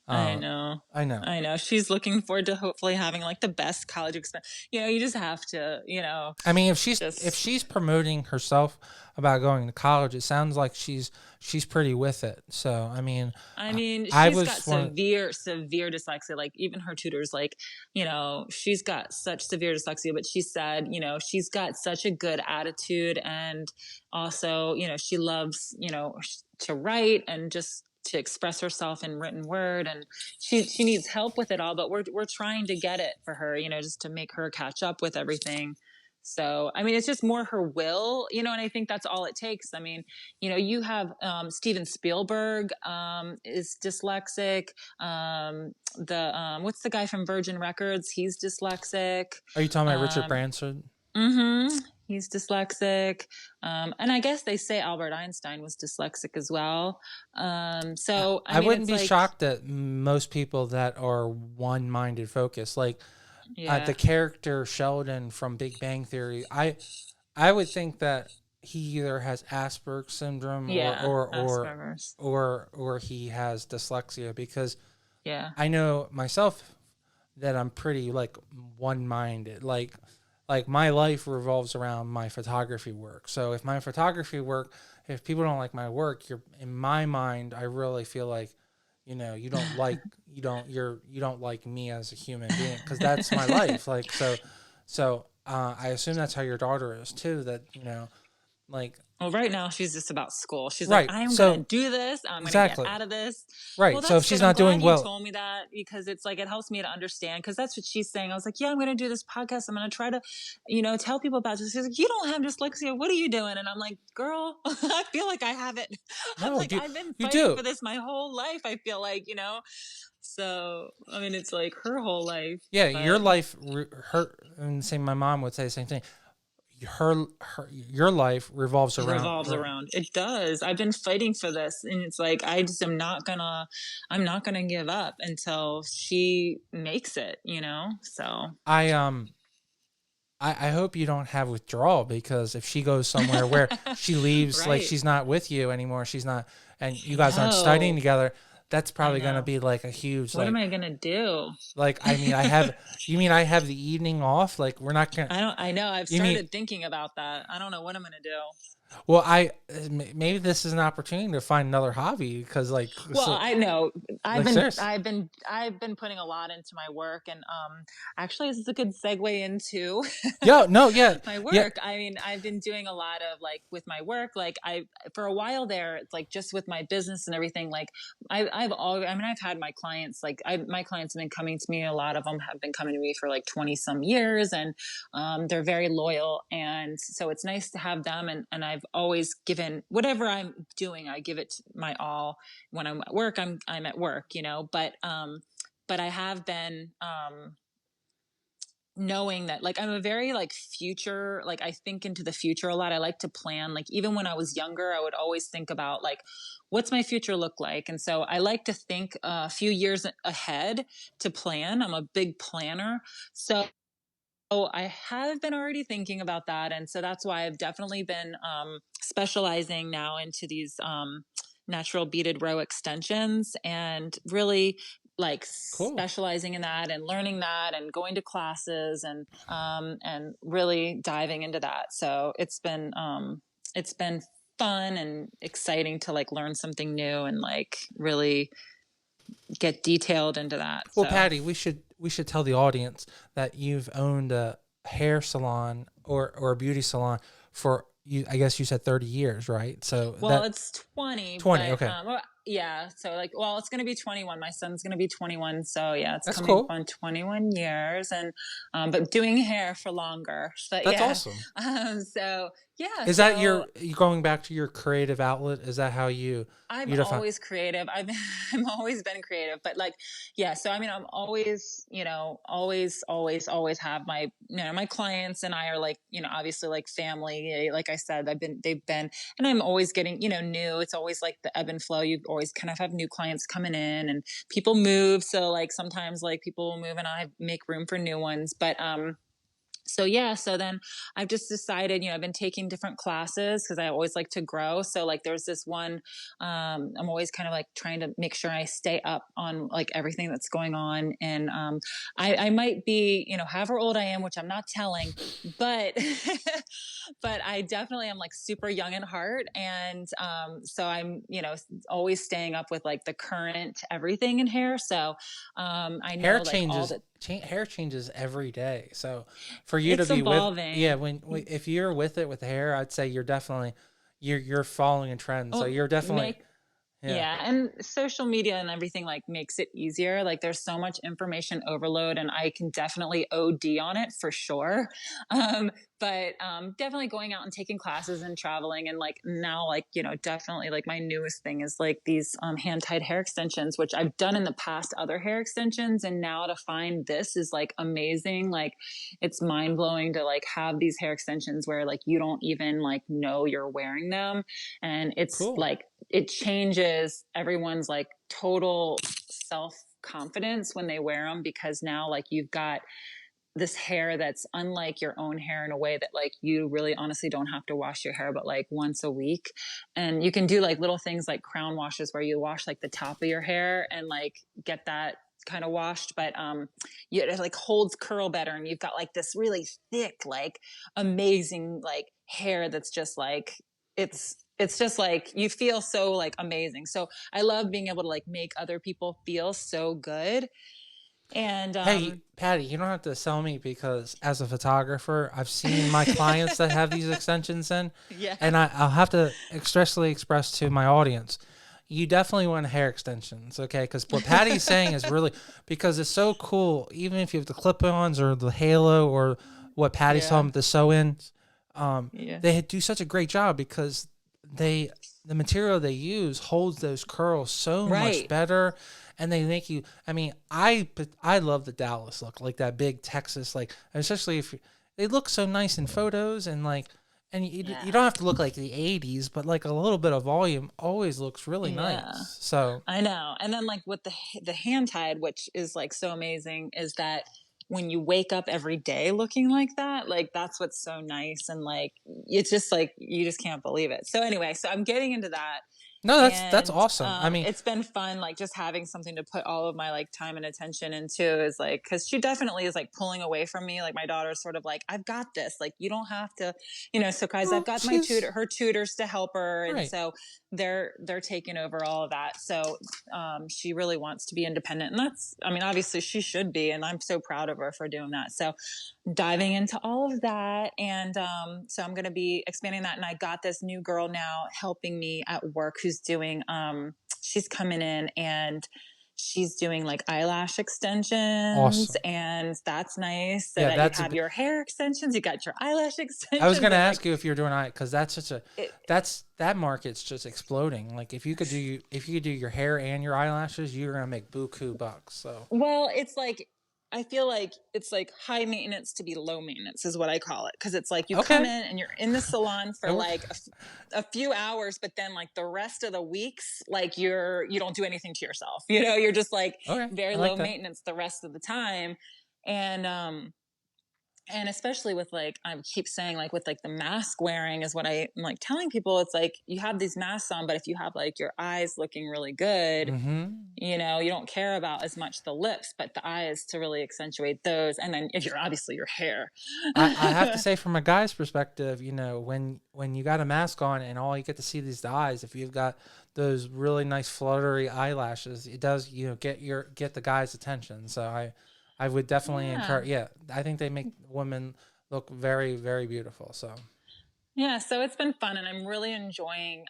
I know. I know. I know. She's looking forward to hopefully having like the best college experience. You just have to, I mean, if just she's promoting herself about going to college, it sounds like she's pretty with it. So I mean, I mean, I she's got was one. severe dyslexia. Like even her tutors, like, she's got such severe dyslexia, but she said, she's got such a good attitude. And also, she loves, to write and just to express herself in written word. And she needs help with it all, but we're trying to get it for her, just to make her catch up with everything. So, I mean, it's just more her will, and I think that's all it takes. I mean, you have Steven Spielberg is dyslexic. What's the guy from Virgin Records? He's dyslexic. Are you talking about Richard Branson? Mm-hmm. He's dyslexic. And I guess they say Albert Einstein was dyslexic as well. So, I mean, wouldn't it's be like, shocked at most people that are one-minded focused. Like yeah, the character Sheldon from Big Bang Theory, I would think that he either has Asperger's syndrome yeah, Asperger's. or he has dyslexia, because Yeah. I know myself that I'm pretty like one-minded. Like my life revolves around my photography work. So if my photography work, if people don't like my work, you're in my mind, I really feel like, you don't like you don't like me as a human being, because that's my life. Like so I assume that's how your daughter is too. That like Well, right now she's just about school. She's like, right. I'm So going to do this. I'm going to get exactly out of this. Well, right. So if that's she's good. I'm not doing glad you well, told me that, because it's like, it helps me to understand, because that's what she's saying. I was like, yeah, I'm going to do this podcast. I'm going to try to, tell people about this. She's like, you don't have dyslexia. What are you doing? And I'm like, girl, I feel like I haven't. I'm no, like, I've been you fighting do. for this my whole life. I feel like, so, I mean, it's like her whole life. Yeah, your But life, her, and say my mom would say the same thing. Your life revolves around. revolves around. It does. I've been fighting for this, and it's like I just am not gonna. I'm not gonna give up until she makes it. So I hope you don't have withdrawal, because if she goes somewhere where she leaves, like right. she's not with you anymore, she's not, and you guys aren't studying No, together, that's I probably going to know. be like a huge, What am I gonna do? I mean, you mean I have the evening off? Like we're not going to, I don't. I know. I've you mean, started thinking about that. I don't know what I'm gonna do. well, maybe this is an opportunity to find another hobby, because Well, so, I know. I've like been serious. I've been putting a lot into my work, and actually this is a good segue into Yeah, no, yeah, my yeah, work. I mean, I've been doing a lot of like with my work, like I for a while there, it's like just with my business and everything, like I've had my clients, like my clients have been coming to me, a lot of them have been coming to me for like 20 some years, and they're very loyal, and so it's nice to have them, and I've always given whatever I'm doing, I give it my all. When I'm at work, I'm at work, but I have been knowing that, like, I'm a very like future, like I think into the future a lot. I like to plan. Like even when I was younger, I would always think about like, what's my future look like? And so I like to think a few years ahead to plan. I'm a big planner. So I have been already thinking about that. And so that's why I've definitely been specializing now into these natural beaded row extensions, and really like cool. specializing in that and learning that and going to classes, and really diving into that. So it's been fun and exciting to like learn something new and like really get detailed into that. Well, So Patty, we should tell the audience that you've owned a hair salon or a beauty salon for you. I guess you said 30 years, right? So well, it's 20, 20. but Okay, well, yeah. So like, well, it's going to be 21. My son's going to be 21. So yeah, it's that's coming up cool. on 21 years, and but doing hair for longer. But That's yeah. awesome. So yeah. Is that So you going back to your creative outlet? Is that how I'm you define? always creative. I'm always been creative, but like, yeah. So I mean, I'm always, always have my, my clients and I are like, obviously like family. Like I said, they've been, and I'm always getting, new. It's always like the ebb and flow. You always kind of have new clients coming in, and people move. So like sometimes like people will move, and I make room for new ones. But So yeah, so then I've just decided, I've been taking different classes because I always like to grow. So like there's this one, I'm always kind of like trying to make sure I stay up on like everything that's going on. And I might be, however old I am, which I'm not telling, but but I definitely am like super young in heart. And so I'm, always staying up with like the current everything in hair. So I Hair know like all changes. the, Hair changes every day. So for you to it's be with, yeah, evolving. if you're with it with hair, I'd say you're definitely you're following a trend. So Well, you're definitely, make yeah. Yeah, and social media and everything like makes it easier. Like there's so much information overload and I can definitely OD on it for sure. Um, but definitely going out and taking classes and traveling and like now like, definitely like my newest thing is like these hand tied hair extensions, which I've done in the past other hair extensions. And now to find this is like amazing. Like it's mind blowing to like have these hair extensions where like you don't even like know you're wearing them. And it's Cool. like it changes everyone's like total self confidence when they wear them because now like you've got this hair that's unlike your own hair in a way that like you really honestly don't have to wash your hair but like once a week. And you can do like little things like crown washes where you wash like the top of your hair and like get that kind of washed, but it like holds curl better and you've got like this really thick like amazing like hair that's just like it's just like you feel so like amazing. So I love being able to like make other people feel so good. And Hey, Patty, you don't have to sell me because as a photographer, I've seen my clients that have these extensions in, yeah. and I'll have to expressly express to my audience, you definitely want hair extensions, okay? Because what Patty's saying is really, because it's so cool, even if you have the clip-ons or the halo or what Patty's talking Yeah. about, the sew-ins, Yeah. they do such a great job because the material they use holds those curls so much Right. better, and they make you. I mean, I love the Dallas look, like that big Texas, like especially if they look so nice in photos and like. And you Yeah. don't have to look like the 80s, but like a little bit of volume always looks really Yeah. nice. So, I know. And then like with the hand tied, which is like so amazing, is that when you wake up every day looking like that, like that's what's so nice and like it's just like you just can't believe it. So anyway, so I'm getting into that. no, that's And awesome. I mean, it's been fun like just having something to put all of my like time and attention into is like because she definitely is like pulling away from me. Like my daughter's sort of like I've got this, like you don't have to, so guys, I've well, got my she's her tutors to help her, and right. so they're taking over all of that. So she really wants to be independent, and that's, I mean, obviously she should be, and I'm so proud of her for doing that. So diving into all of that. And so I'm going to be expanding that. And I got this new girl now helping me at work who's doing, she's coming in and she's doing like eyelash extensions, Awesome. and that's nice. So Yeah, that you that's a have bit. your hair extensions, you got your eyelash I was extensions, gonna and like ask you if you're doing it because that's such a it, that market's just exploding. Like if you could do your hair and your eyelashes, you're gonna make buku bucks. So well, it's like I feel like it's like high maintenance to be low maintenance is what I call it, because it's like you come okay, in and you're in the salon for That wor- like a few hours, but then like the rest of the weeks, like you don't do anything to yourself. You're just like okay, very I like low that. maintenance the rest of the time, and especially with like I keep saying like with like the mask wearing is what I'm like telling people. It's like you have these masks on, but if you have like your eyes looking really good, Mm-hmm. you don't care about as much the lips, but the eyes to really accentuate those. And then if you're obviously your hair. I have to say, from a guy's perspective, when you got a mask on and all you get to see these eyes, if you've got those really nice fluttery eyelashes, it does get the guy's attention. So I would definitely Yeah. encourage. Yeah, I think they make women look very very beautiful. So Yeah. So it's been fun. And I'm really enjoying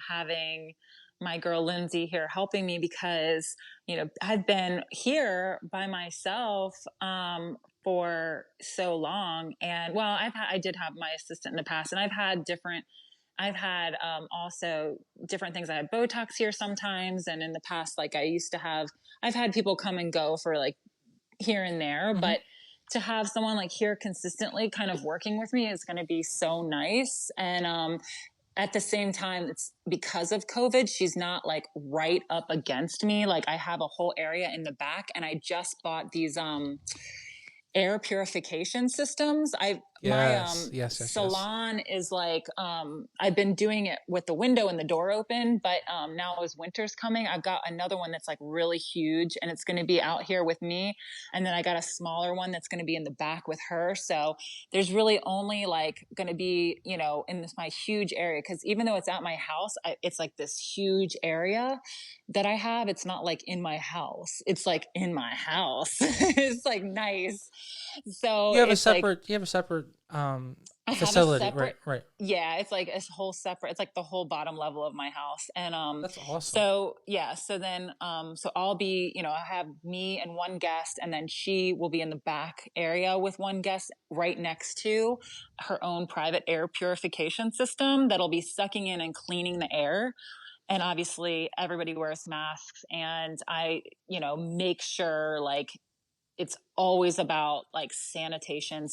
having my girl Lindsay here helping me because, I've been here by myself for so long. And well, I did have my assistant in the past, and I've had also different things. I had Botox here sometimes. And in the past, like I've had people come and go for like here and there, hmm but to have someone like here consistently kind of working with me is going to be so nice. And at the same time, it's because of COVID, she's not like right up against me. Like I have a whole area in the back, and I just bought these air purification systems. My Yes. salon is like, I've been doing it with the window and the door open, but now as winter's coming, I've got another one that's like really huge, and it's going to be out here with me, and then I got a smaller one that's going to be in the back with her. So there's really only like going to be, in this my huge area, because even though it's at my house, it's like this huge area that I have. It's not like in my house, it's like in my house. It's like nice. So it's like You have a separate I have a facility, right? separate, Right. yeah, it's like a whole separate, it's like the whole bottom level of my house. And That's awesome. so yeah, so then so I'll be, I have me and one guest, and then she will be in the back area with one guest right next to her own private air purification system that'll be sucking in and cleaning the air. And obviously everybody wears masks, and I, make sure like it's always about like sanitation,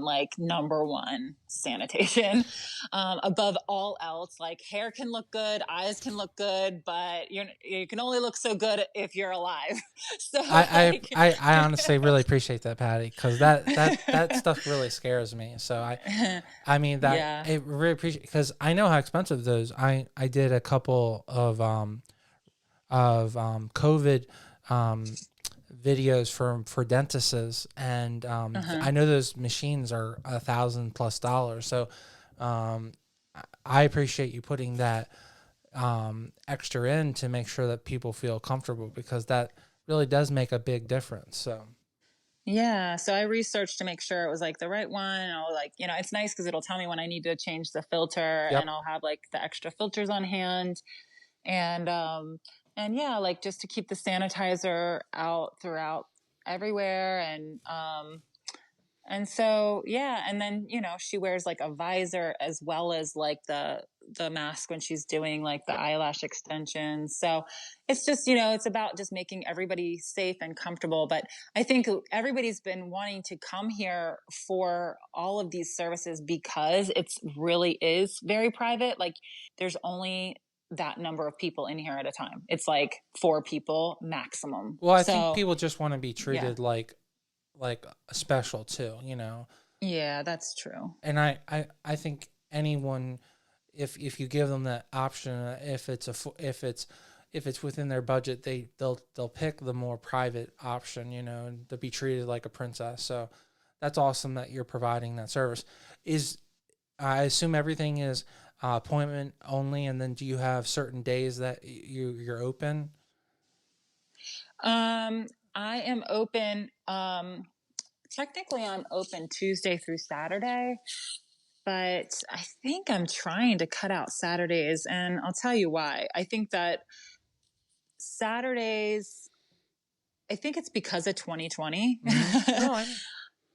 like number one, sanitation. Above all else, like hair can look good, eyes can look good, but you can only look so good if you're alive. So like, I honestly really appreciate that, Patty, because that stuff really scares me. So I mean that yeah. I really appreciate, because I know how expensive those. I did a couple of COVID videos for dentists, and I know those machines are $1,000+. So I appreciate you putting that extra in to make sure that people feel comfortable, because that really does make a big difference. So Yeah, so I researched to make sure it was like the right one. I'll like, it's nice because it'll tell me when I need to change the filter, and yep. I'll have like the extra filters on hand. And yeah, like just to keep the sanitizer out throughout everywhere. And so yeah, and then she wears like a visor as well as like the mask when she's doing like the eyelash extensions. So it's just, it's about just making everybody safe and comfortable. But I think everybody's been wanting to come here for all of these services because it's really is very private. Like there's only that number of people in here at a time. It's like 4 people maximum. Well, I think So people just want to be yeah. treated like a special too, Yeah, that's true. And I think anyone, if you give them that option, if it's within their budget, they'll pick the more private option, and to be treated like a princess. So that's awesome that you're providing that service. I assume everything is appointment only, and then do you have certain days that you're open? I am open. Technically, I'm open Tuesday through Saturday, but I think I'm trying to cut out Saturdays, and I'll tell you why. I think that Saturdays, I think it's because of 2020. Mm-hmm. No,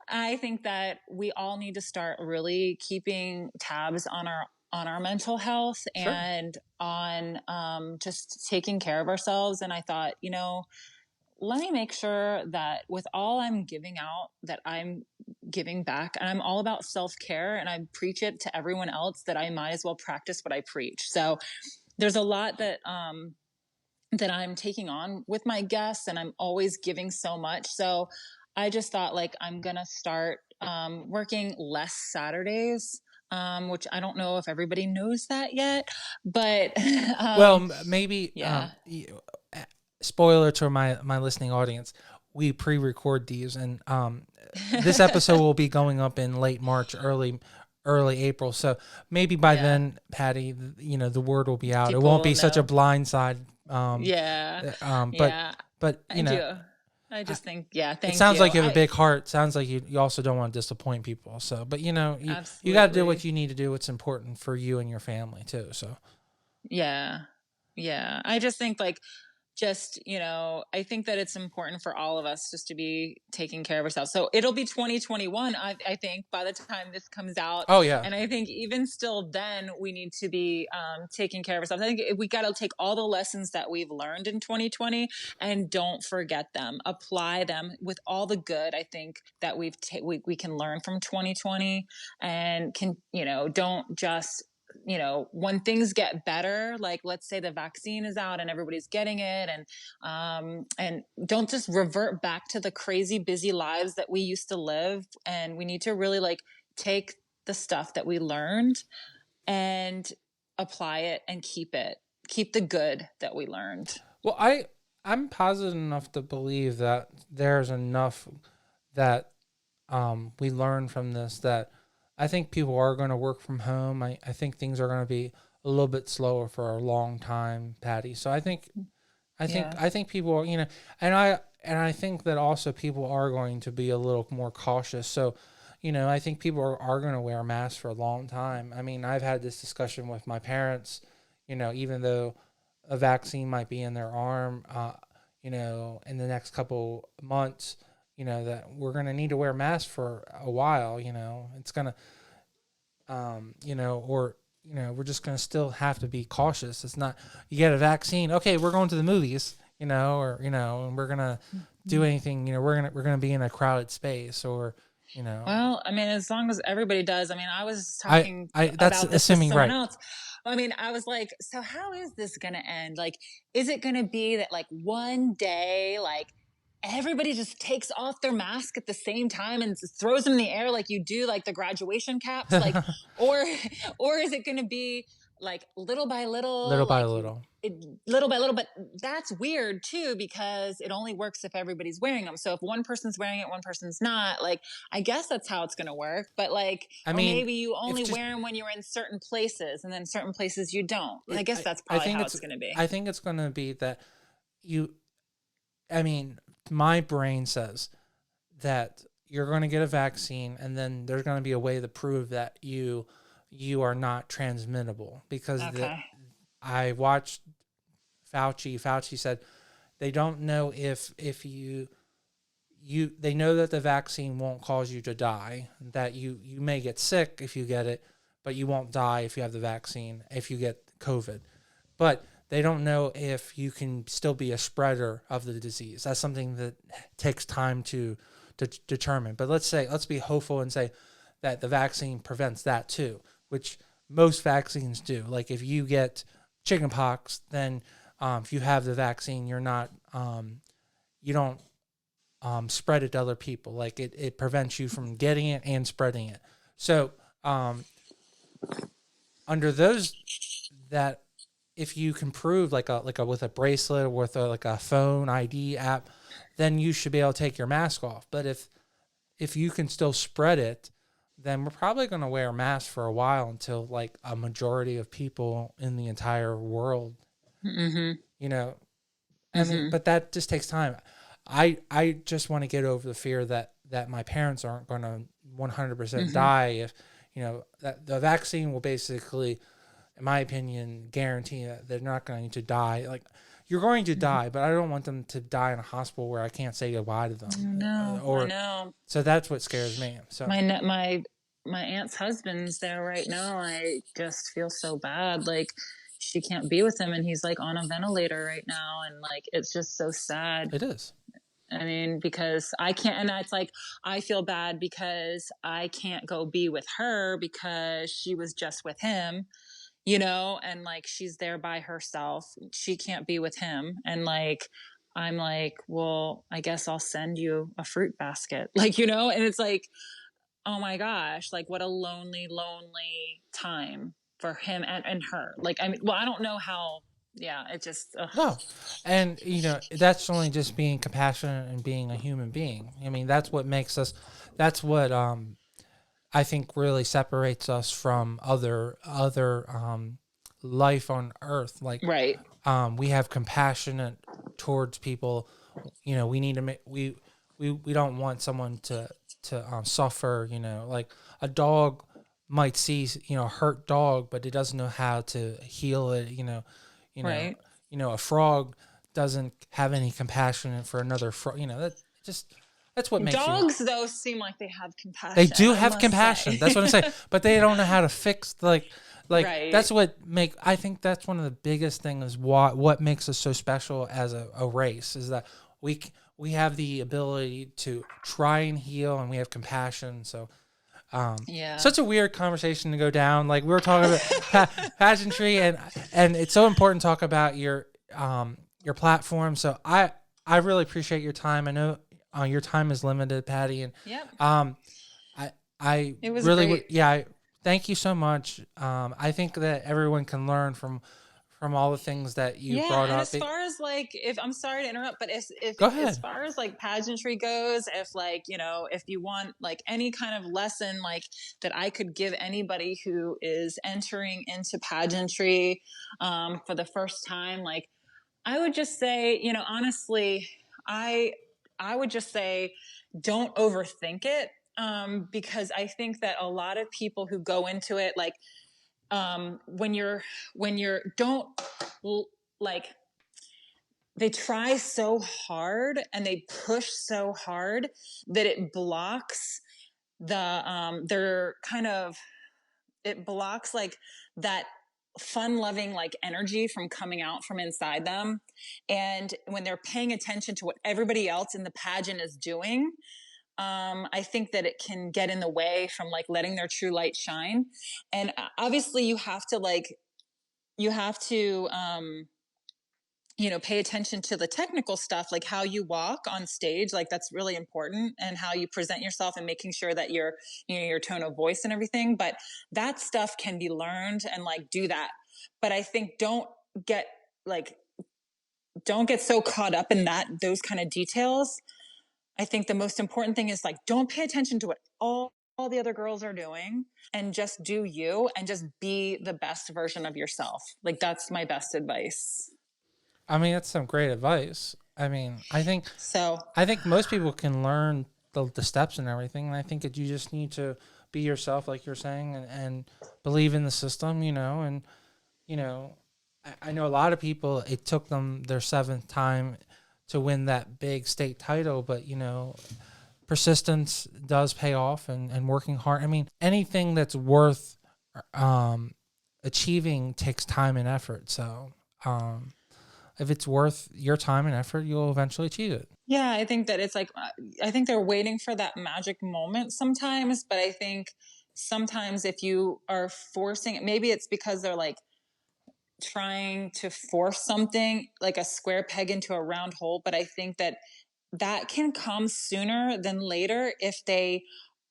I think that we all need to start really keeping tabs on our mental health sure. and on just taking care of ourselves. And I thought, let me make sure that with all I'm giving out, that I'm giving back. And I'm all about self-care, and I preach it to everyone else that I might as well practice what I preach. So there's a lot that I'm taking on with my guests, and I'm always giving so much. So I just thought like I'm going to start working less Saturdays, which I don't know if everybody knows that yet, but well, maybe yeah. Spoiler to my listening audience, we pre-record these, and this episode will be going up in late March, early April. So maybe by then, Patty, the word will be out. People it won't be will such a know. blindside. Yeah. But I do. I just think, thank you. It sounds like you have a big heart. Sounds like you also don't want to disappoint people. So, but you got to do what you need to do. What's important for you and your family too. So, yeah. I just think like, I think that it's important for all of us just to be taking care of ourselves. So it'll be 2021, I think, by the time this comes out. Oh, yeah. And I think even still then we need to be taking care of ourselves. I think we got to take all the lessons that we've learned in 2020 and don't forget them. Apply them with all the good, I think, that we can learn from 2020, and don't just when things get better, like let's say the vaccine is out and everybody's getting it, and don't just revert back to the crazy busy lives that we used to live. And we need to really like take the stuff that we learned and apply it and keep the good that we learned. Well, I'm positive enough to believe that there's enough that we learn from this, that I think people are going to work from home. I think things are going to be a little bit slower for a long time, Patty. So I think people are, and I think that also people are going to be a little more cautious. So, I think people are going to wear masks for a long time. I mean, I've had this discussion with my parents, even though a vaccine might be in their arm, in the next couple months, that we're going to need to wear masks for a while, it's going to, we're just going to still have to be cautious. It's not, you get a vaccine, okay, we're going to the movies, and we're going to do anything, we're going to be in a crowded space, or, Well, I mean, as long as everybody does. I mean, I was talking that's about this assuming, with someone right? else. I mean, I was like, so how is this going to end? Like, is it going to be that like one day, like everybody just takes off their mask at the same time and throws them in the air like you do, like the graduation caps, like, or is it going to be like little by little, Little by like little. Little by little? But that's weird too, because it only works if everybody's wearing them. So if one person's wearing it, one person's not, like, I guess that's how it's going to work. But like, I mean, maybe you only wear them when you're in certain places, and then certain places you don't. I guess that's probably how it's going to be. I think it's going to be that my brain says that you're going to get a vaccine, and then there's going to be a way to prove that you are not transmittable, because I watched Fauci. Fauci said they don't know if they know that the vaccine won't cause you to die, that you may get sick if you get it, but you won't die if you have the vaccine, if you get COVID. But they don't know if you can still be a spreader of the disease. That's something that takes time to determine. But let's be hopeful and say that the vaccine prevents that too, which most vaccines do. Like if you get chickenpox, then if you have the vaccine, you're not, you don't spread it to other people. Like it prevents you from getting it and spreading it. So under those, that if you can prove like a with a bracelet or with a phone ID app, then you should be able to take your mask off. But if you can still spread it, then we're probably going to wear masks for a while until like a majority of people in the entire world, I mean, but that just takes time. I just want to get over the fear that my parents aren't going to 100% die if, that the vaccine will basically, in my opinion, guarantee that they're not going to die. Like, you're going to die, but I don't want them to die in a hospital where I can't say goodbye to them. I know. So that's what scares me. So my aunt's husband's there right now. I just feel so bad. Like, she can't be with him, and he's like on a ventilator right now, and like it's just so sad. It is. I mean, because I can't, and it's like I feel bad because I can't go be with her because she was just with him, and like she's there by herself. She can't be with him, and like I'm like, well, I guess I'll send you a fruit basket, like, and it's like, oh my gosh, like what a lonely time for him and her. Like, I mean, well, I don't know how. Yeah, it just no, and that's only just being compassionate and being a human being. I mean, that's what makes us. That's what I think really separates us from other life on Earth. Like, right. We have compassion towards people. We need to make we don't want someone to suffer. Like a dog might see a hurt dog, but it doesn't know how to heal it. Right. A frog doesn't have any compassion for another frog. That's what makes dogs though seem like they have compassion. They do have compassion. That's what I'm saying. But they don't know how to fix right. That's what I think that's one of the biggest things is what makes us so special as a race is that we have the ability to try and heal, and we have compassion. So Yeah. Such a weird conversation to go down. Like we were talking about pageantry, and it's so important to talk about your platform. So I really appreciate your time. I know your time is limited, Patty, and Yep. I It was really would, great. yeah. Thank you so much. I think that everyone can learn from all the things that you Yeah, brought and up. as far as like, if I'm sorry to interrupt, but if Go as ahead. far as like pageantry goes, if like, you know, if you want like any kind of lesson like that I could give anybody who is entering into pageantry for the first time, like I would just say, you know, honestly, I I would just say don't overthink it, because I think that a lot of people who go into it, like when you're don't like they try so hard and they push so hard that it blocks their kind of it blocks like that fun loving like energy from coming out from inside them. And when they're paying attention to what everybody else in the pageant is doing, I think that it can get in the way from like letting their true light shine. And obviously you have to you know, pay attention to the technical stuff, like how you walk on stage, like that's really important, and how you present yourself and making sure that you know, your tone of voice and everything. But that stuff can be learned, and like do that. But I think get like don't get so caught up in those kind of details. I think the most important thing is like don't pay attention to what all the other girls are doing, and just do you, and just be the best version of yourself. Like that's my best advice. I mean, that's some great advice. I mean, So I think most people can learn the steps and everything, and I think that you just need to be yourself, like you're saying, and believe in the system, and you know, I know a lot of people. It took them their seventh time to win that big state title, but persistence does pay off, and working hard. I mean, anything that's worth um, achieving takes time and effort. So. If it's worth your time and effort, you'll eventually achieve it. yeah, I think that it's like, I think they're waiting for that magic moment sometimes, but I think sometimes if you are forcing it, maybe it's because they're like trying to force something like a square peg into a round hole. But I think that that can come sooner than later if they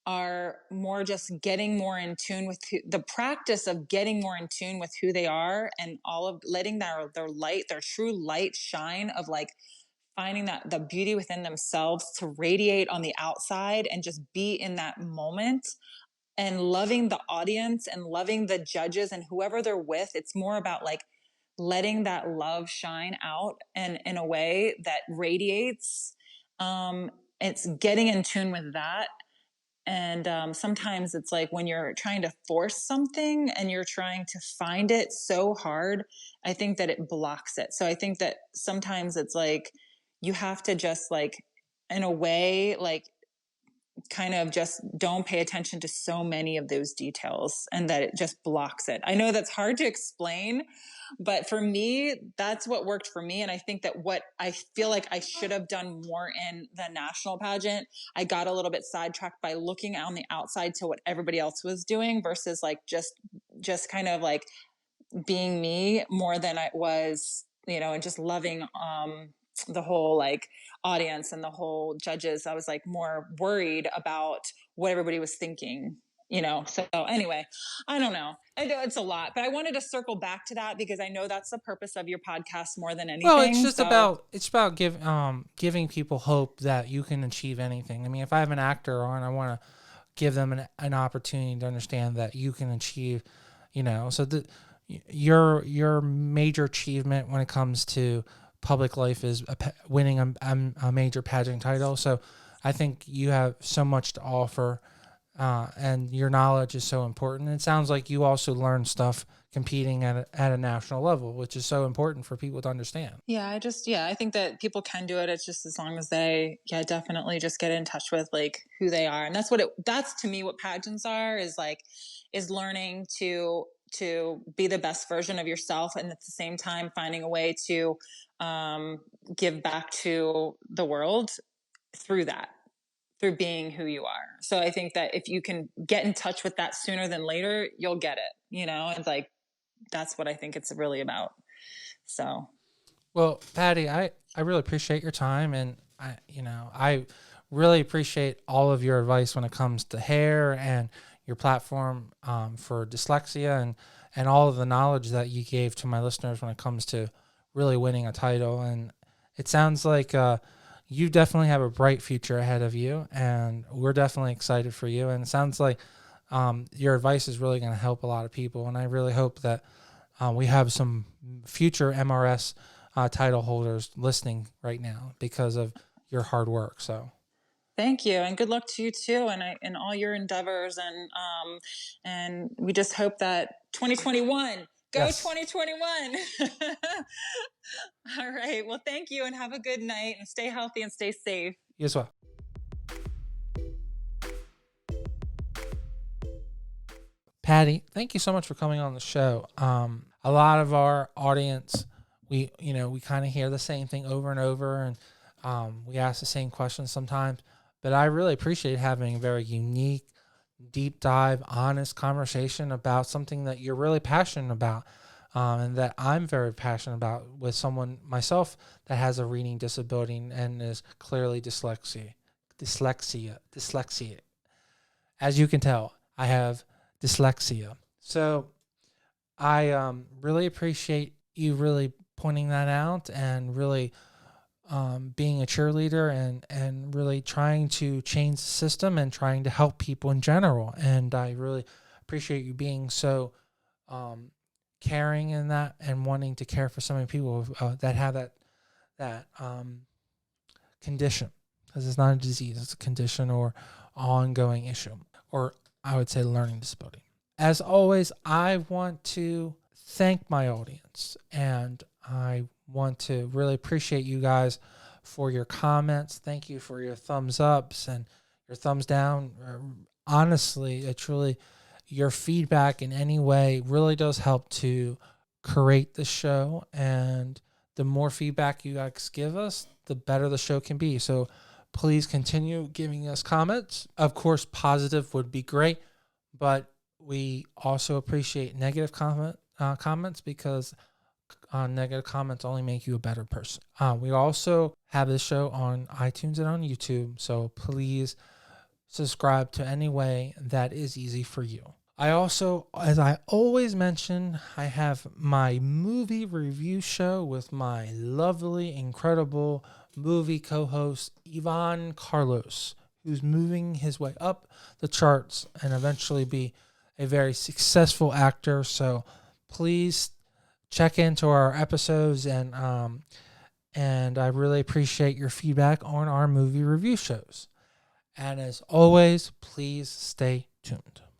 are more just getting more in tune with the practice of getting more in tune with who they are, and all of letting their light, their true light shine, of like finding that the beauty within themselves to radiate on the outside and just be in that moment, and loving the audience and loving the judges and whoever they're with. It's more about like letting that love shine out and in a way that radiates. It's getting in tune with that. And sometimes it's like when you're trying to force something and you're trying to find it so hard, I think that it blocks it. So I think that sometimes it's like you have to just like, in a way, like kind of just don't pay attention to so many of those details, and that it just blocks it. I know that's hard to explain, but for me, that's what worked for me. And I think that what I feel like I should have done more in the national pageant, I got a little bit sidetracked by looking on the outside to what everybody else was doing versus like just kind of like being me more than I was, you know, and just loving the whole like audience and the whole judges. I was like more worried about what everybody was thinking, you know. So anyway, I don't know. I know it's a lot, but I wanted to circle back to that because I know that's the purpose of your podcast more than Well, it's anything. just So about giving people hope that you can achieve anything. I mean, if I have an actor on, I want to give them an opportunity to understand that you can achieve, So your major achievement when it comes to public life is winning a major pageant title. So I think you have so much to offer, and your knowledge is so important. It sounds like you also learn stuff competing at a national level, which is so important for people to understand. yeah, I think that people can do it. It's just as long as they, yeah, definitely just get in touch with like who they are. And that's to me what pageants are, is like, is learning to be the best version of yourself. And at the same time, finding a way to give back to the world through that. through being who you are. So I think that if you can get in touch with that sooner than later, you'll get it. It's like, that's what I think it's really about. So, Well, Patty, I really appreciate your time, and I really appreciate all of your advice when it comes to hair and your platform for dyslexia, and all of the knowledge that you gave to my listeners when it comes to really winning a title. And it sounds like you definitely have a bright future ahead of you, and we're definitely excited for you. And it sounds like your advice is really going to help a lot of people, and I really hope that we have some future MRS title holders listening right now because of your hard work. So thank you, and good luck to you too, and in all your endeavors. And we just hope that 2021, go yes, 2021. All right. Well, thank you, and have a good night, and stay healthy and stay safe. you as well. Patty, thank you so much for coming on the show. A lot of our audience, we kind of hear the same thing over and over, and we ask the same questions sometimes. But I really appreciate having a very unique, deep dive, honest conversation about something that you're really passionate about, and that I'm very passionate about with someone myself that has a reading disability and is clearly dyslexia. As you can tell, I have dyslexia. So I really appreciate you really pointing that out and really being a cheerleader and really trying to change the system and trying to help people in general. And I really appreciate you being so caring in that and wanting to care for so many people that have that condition, because it's not a disease, it's a condition or ongoing issue, or I would say learning disability. As always, I want to thank my audience, and I want to really appreciate you guys for your comments. Thank you for your thumbs ups and your thumbs down. Honestly, it's really your feedback in any way really does help to create the show, and the more feedback you guys give us, the better the show can be. So please continue giving us comments. Of course, positive would be great, but we also appreciate negative comments, because negative comments only make you a better person. We also have this show on iTunes and on YouTube, so please subscribe to any way that is easy for you. I also, as I always mention, I have my movie review show with my lovely, incredible movie co-host, Ivan Carlos, who's moving his way up the charts and eventually be a very successful actor. So please check into our episodes, and I really appreciate your feedback on our movie review shows. And as always, please stay tuned.